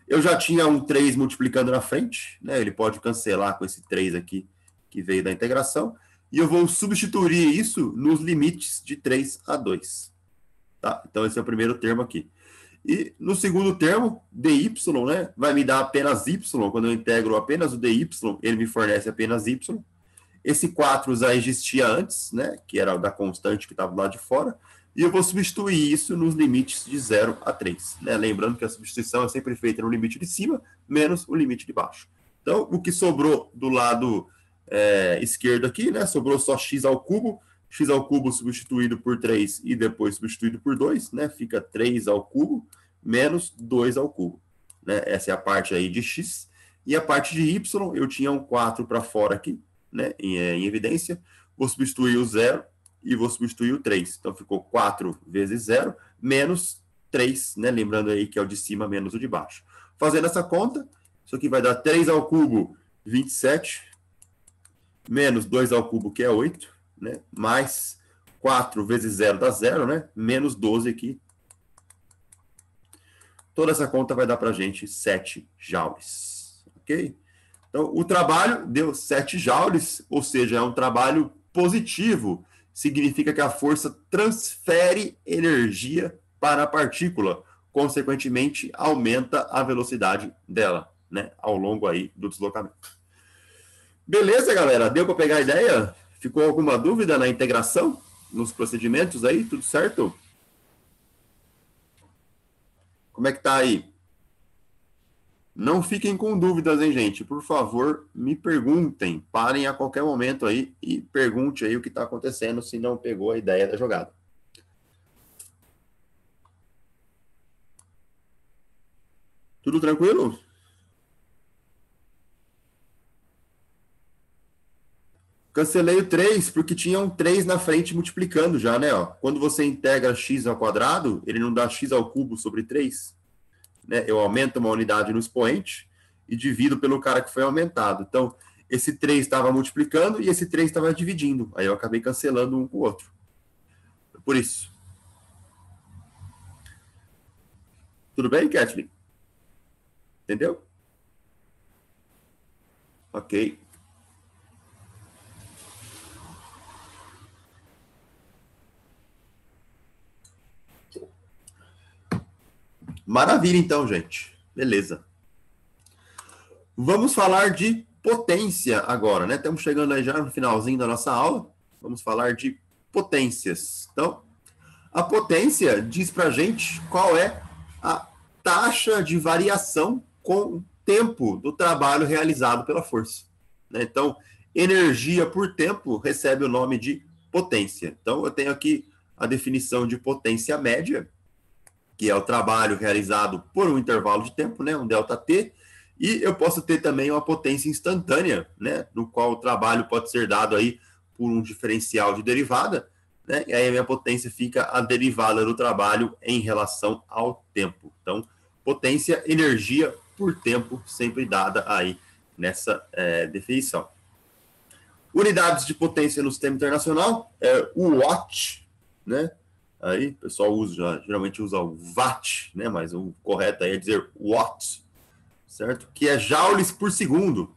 Eu já tinha um 3 multiplicando na frente, né? Ele pode cancelar com esse 3 aqui, que veio da integração. E eu vou substituir isso nos limites de 3 a 2. Tá? Então, esse é o primeiro termo aqui. E no segundo termo, dy, né? Vai me dar apenas y. Quando eu integro apenas o dy, ele me fornece apenas y. Esse 4 já existia antes, né? Que era da constante que estava lá de fora. E eu vou substituir isso nos limites de 0 a 3. Né? Lembrando que a substituição é sempre feita no limite de cima, menos o limite de baixo. Então, o que sobrou do lado esquerdo aqui, né? Sobrou só x ao cubo substituído por 3 e depois substituído por 2, né? Fica 3 ao cubo menos 2 ao cubo. Né? Essa é a parte aí de x. E a parte de y, eu tinha um 4 para fora aqui, né? em evidência. Vou substituir o 0. E vou substituir o 3. Então, ficou 4 vezes 0, menos 3, né? Lembrando aí que é o de cima menos o de baixo. Fazendo essa conta, isso aqui vai dar 3 ao cubo, 27, menos 2 ao cubo, que é 8, né? Mais 4 vezes 0 dá 0, né? Menos 12 aqui. Toda essa conta vai dar para a gente 7 joules. Ok? Então, o trabalho deu 7 joules, ou seja, é um trabalho positivo. Significa que a força transfere energia para a partícula, consequentemente aumenta a velocidade dela, né, ao longo aí do deslocamento. Beleza, galera? Deu para pegar a ideia? Ficou alguma dúvida na integração, nos procedimentos aí? Tudo certo? Como é que tá aí? Não fiquem com dúvidas, hein, gente? Por favor, me perguntem. Parem a qualquer momento aí e pergunte aí o que está acontecendo se não pegou a ideia da jogada. Tudo tranquilo? Cancelei o 3 porque tinha um 3 na frente multiplicando já, né? Ó. Quando você integra x ao quadrado, ele não dá x ao cubo sobre 3. Né? Eu aumento uma unidade no expoente e divido pelo cara que foi aumentado. Então, esse 3 estava multiplicando e esse 3 estava dividindo. Aí eu acabei cancelando um com o outro. Por isso. Tudo bem, Kathleen? Entendeu? Ok. Maravilha, então, gente. Beleza. Vamos falar de potência agora, né? Estamos chegando aí já no finalzinho da nossa aula. Vamos falar de potências. Então, a potência diz para a gente qual é a taxa de variação com o tempo do trabalho realizado pela força. Né? Então, energia por tempo recebe o nome de potência. Então, eu tenho aqui a definição de potência média, que é o trabalho realizado por um intervalo de tempo, né, um ΔT, e eu posso ter também uma potência instantânea, né, no qual o trabalho pode ser dado aí por um diferencial de derivada, né, e aí a minha potência fica a derivada do trabalho em relação ao tempo. Então, potência, energia por tempo, sempre dada aí nessa definição. Unidades de potência no sistema internacional é o watt, né? Aí o pessoal geralmente usa o watt, né? Mas o correto aí é dizer watt, certo? Que é joules por segundo,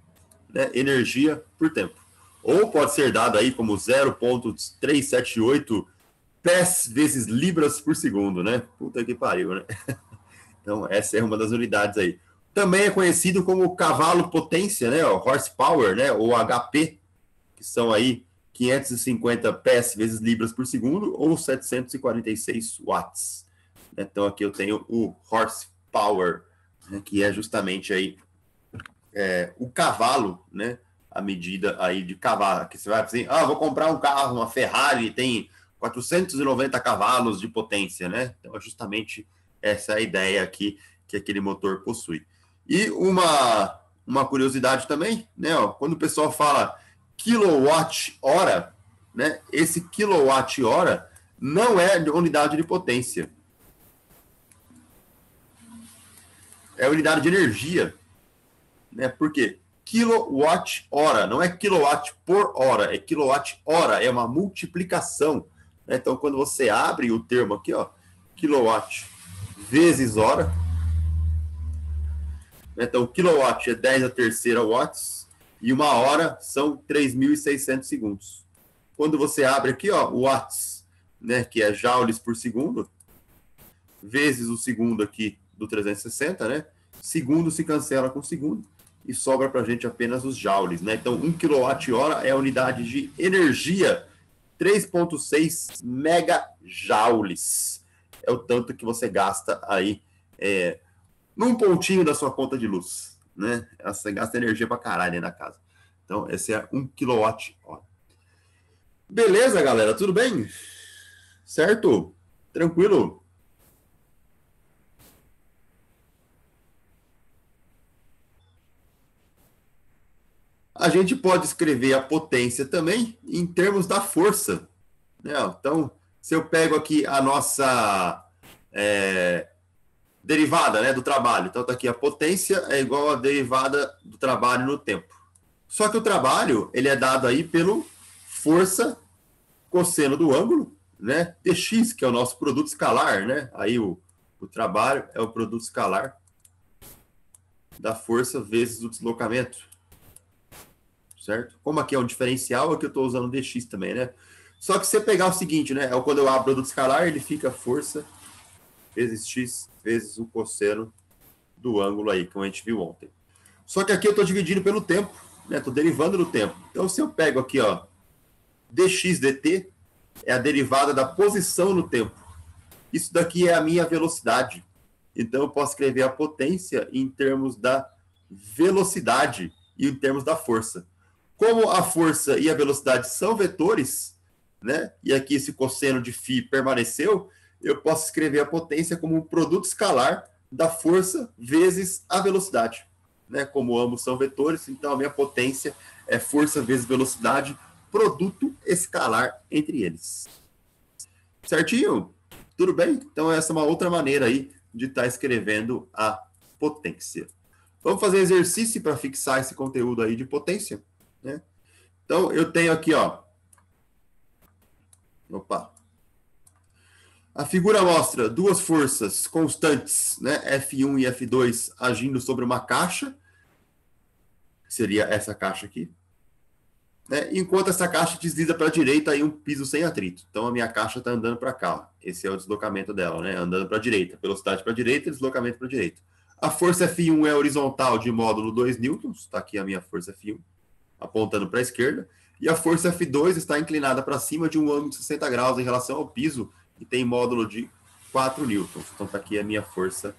né? Energia por tempo. Ou pode ser dado aí como 0,378 pés vezes libras por segundo, né? Puta que pariu, né? Então, essa é uma das unidades aí. Também é conhecido como cavalo potência, né? O horsepower, né? Ou HP, que são aí 550 pés vezes libras por segundo ou 746 watts. Então, aqui eu tenho o horsepower, né, que é justamente aí o cavalo, né? A medida aí de cavalo. Que você vai assim, vou comprar um carro, uma Ferrari, tem 490 cavalos de potência, né? Então, é justamente essa a ideia aqui que aquele motor possui. E uma curiosidade também, né? Ó, quando o pessoal fala quilowatt-hora, né? Esse quilowatt-hora não é unidade de potência. É unidade de energia. Né? Por quê? Quilowatt-hora, não é quilowatt por hora, é quilowatt-hora, é uma multiplicação. Né? Então, quando você abre o termo aqui, ó, quilowatt vezes hora, né? Então, quilowatt é 10 a terceira watts, e uma hora são 3.600 segundos. Quando você abre aqui, ó, watts, né, que é joules por segundo, vezes o segundo aqui do 360, né? Segundo se cancela com segundo e sobra para a gente apenas os joules, né? Então, 1 kWh é a unidade de energia, 3,6 megajoules. É o tanto que você gasta aí num pontinho da sua conta de luz, né? Você gasta energia para caralho aí na casa. Então, esse é 1 kWh. Beleza, galera? Tudo bem? Certo? Tranquilo? A gente pode escrever a potência também em termos da força. Né? Então, se eu pego aqui a nossa derivada, né, do trabalho. Então, está aqui a potência é igual a derivada do trabalho no tempo. Só que o trabalho ele é dado aí pelo força cosseno do ângulo, né, dx, que é o nosso produto escalar. Né? Aí o trabalho é o produto escalar da força vezes o deslocamento. Certo? Como aqui é um diferencial, aqui eu estou usando dx também, né? Só que se você pegar o seguinte, né? Quando eu abro o produto escalar, ele fica força vezes x vezes o cosseno do ângulo aí, como a gente viu ontem. Só que aqui eu estou dividindo pelo tempo, né? Estou derivando no tempo. Então, se eu pego aqui, ó, dx dt, é a derivada da posição no tempo. Isso daqui é a minha velocidade. Então, eu posso escrever a potência em termos da velocidade e em termos da força. Como a força e a velocidade são vetores, né? E aqui esse cosseno de φ permaneceu, eu posso escrever a potência como um produto escalar da força vezes a velocidade, né? Como ambos são vetores, então a minha potência é força vezes velocidade, produto escalar entre eles. Certinho? Tudo bem? Então essa é uma outra maneira aí de estar escrevendo a potência. Vamos fazer exercício para fixar esse conteúdo aí de potência, né? Então eu tenho aqui, ó. Opa. A figura mostra duas forças constantes, né, F1 e F2, agindo sobre uma caixa, que seria essa caixa aqui, né, enquanto essa caixa desliza para a direita em um piso sem atrito. Então, a minha caixa está andando para cá. Ó. Esse é o deslocamento dela, né, andando para a direita. Velocidade para a direita, deslocamento para a direita. A força F1 é horizontal de módulo 2 newtons, está aqui a minha força F1, apontando para a esquerda, e a força F2 está inclinada para cima de um ângulo de 60 graus em relação ao piso, e tem módulo de 4 newtons. Então, está aqui a minha força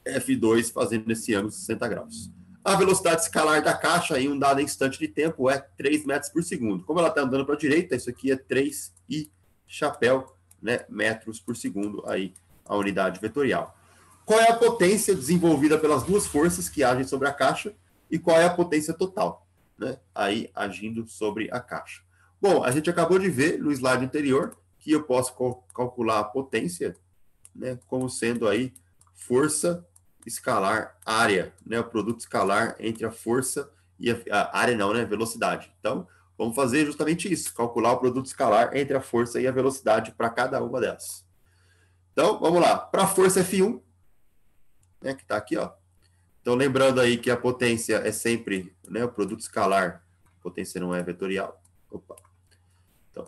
F2 fazendo esse ângulo de 60 graus. A velocidade escalar da caixa em um dado instante de tempo é 3 metros por segundo. Como ela está andando para a direita, isso aqui é 3 e chapéu, né, metros por segundo, aí a unidade vetorial. Qual é a potência desenvolvida pelas duas forças que agem sobre a caixa e qual é a potência total, né, aí agindo sobre a caixa? Bom, a gente acabou de ver no slide anterior que eu posso calcular a potência, né, como sendo aí força escalar área, né, o produto escalar entre a força e a área não, né, velocidade. Então, vamos fazer justamente isso, calcular o produto escalar entre a força e a velocidade para cada uma delas. Então, vamos lá. Para a força F1, né, que está aqui, ó. Então, lembrando aí que a potência é sempre, né, o produto escalar, potência não é vetorial. Opa. Então,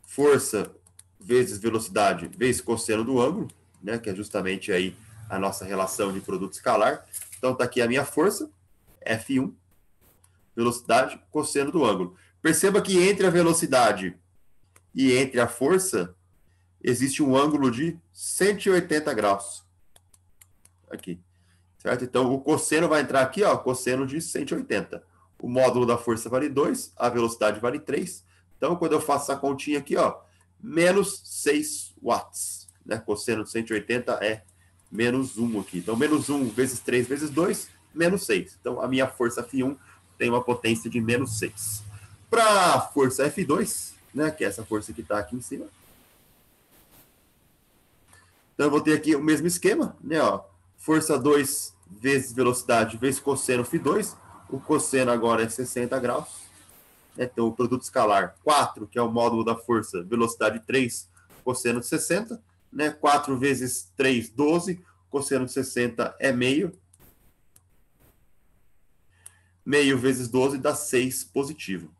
força vezes velocidade vezes cosseno do ângulo, né, que é justamente aí a nossa relação de produto escalar. Então, está aqui a minha força, F1, velocidade, cosseno do ângulo. Perceba que entre a velocidade e entre a força, existe um ângulo de 180 graus. Aqui, certo? Então, o cosseno vai entrar aqui, ó, cosseno de 180. O módulo da força vale 2, a velocidade vale 3. Então, quando eu faço essa continha aqui, ó, menos 6 watts. Né? Cosseno de 180 é menos 1 aqui. Então, menos 1 vezes 3 vezes 2, menos 6. Então, a minha força F1 tem uma potência de menos 6. Para a força F2, né, que é essa força que está aqui em cima. Então, eu vou ter aqui o mesmo esquema, né, ó, força 2 vezes velocidade vezes cosseno F2. O cosseno agora é 60 graus. Então, o produto escalar 4, que é o módulo da força, velocidade 3, cosseno de 60. Né? 4 vezes 3, 12. Cosseno de 60 é meio. Meio vezes 12 dá 6 positivo.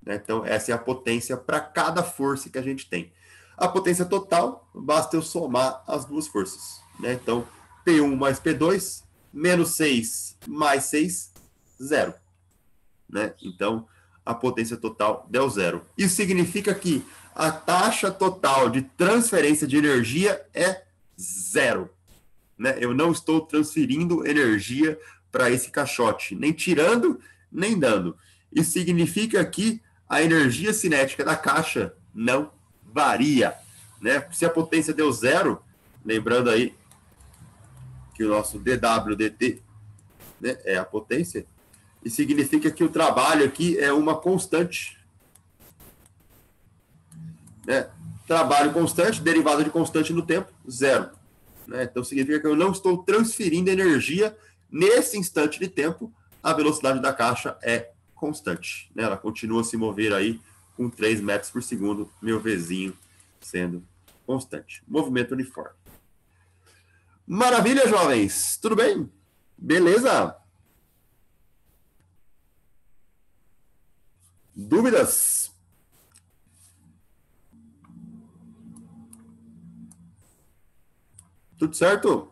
Né? Então, essa é a potência para cada força que a gente tem. A potência total, basta eu somar as duas forças. Né? Então, P1 mais P2, menos 6 mais 6, 0. Né? Então, a potência total deu 0. Isso significa que a taxa total de transferência de energia é 0. Né? Eu não estou transferindo energia para esse caixote, nem tirando, nem dando. Isso significa que a energia cinética da caixa não varia. Né? Se a potência deu 0, lembrando aí que o nosso dWdt, né, é a potência, e significa que o trabalho aqui é uma constante. Né? Trabalho constante, derivada de constante no tempo, 0. Né? Então, significa que eu não estou transferindo energia nesse instante de tempo, a velocidade da caixa é constante. Né? Ela continua a se mover aí com 3 metros por segundo, meu Vzinho sendo constante. Movimento uniforme. Maravilha, jovens! Tudo bem? Beleza? Dúvidas? Tudo certo?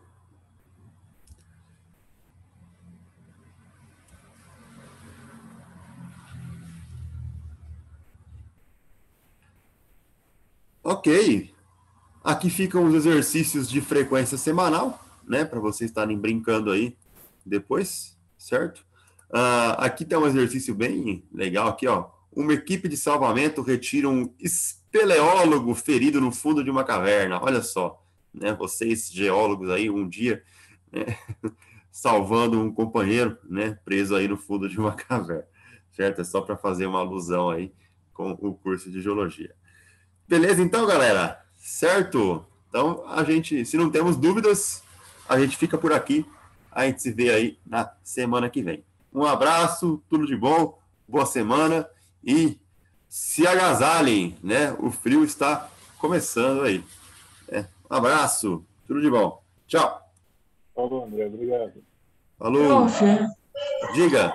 Ok. Aqui ficam os exercícios de frequência semanal, né? Para vocês estarem brincando aí depois, certo? Aqui tem um exercício bem legal aqui, ó. Uma equipe de salvamento retira um espeleólogo ferido no fundo de uma caverna. Olha só, né? Vocês, geólogos aí, um dia, né? Salvando um companheiro, né? Preso aí no fundo de uma caverna, certo? É só para fazer uma alusão aí com o curso de geologia. Beleza, então, galera? Certo? Então, a gente, se não temos dúvidas, a gente fica por aqui. A gente se vê aí na semana que vem. Um abraço, tudo de bom, boa semana e se agasalhem, né? O frio está começando aí. Um abraço, tudo de bom. Tchau. Falou, André, obrigado. Falou. Prof, Diga.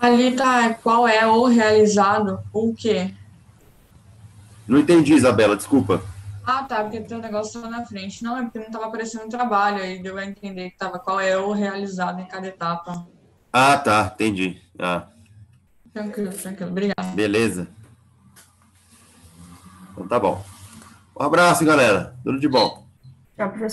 ali tá qual é o realizado, o quê? Não entendi, Isabela, desculpa. Ah, tá, porque tem um negócio lá na frente. Não, é porque não tava aparecendo trabalho, aí deu a entender que tava qual é o realizado em cada etapa. Ah, tá, entendi. Tranquilo, obrigado. Beleza. Então tá bom. Um abraço, galera. Tudo de bom. Tchau, professor.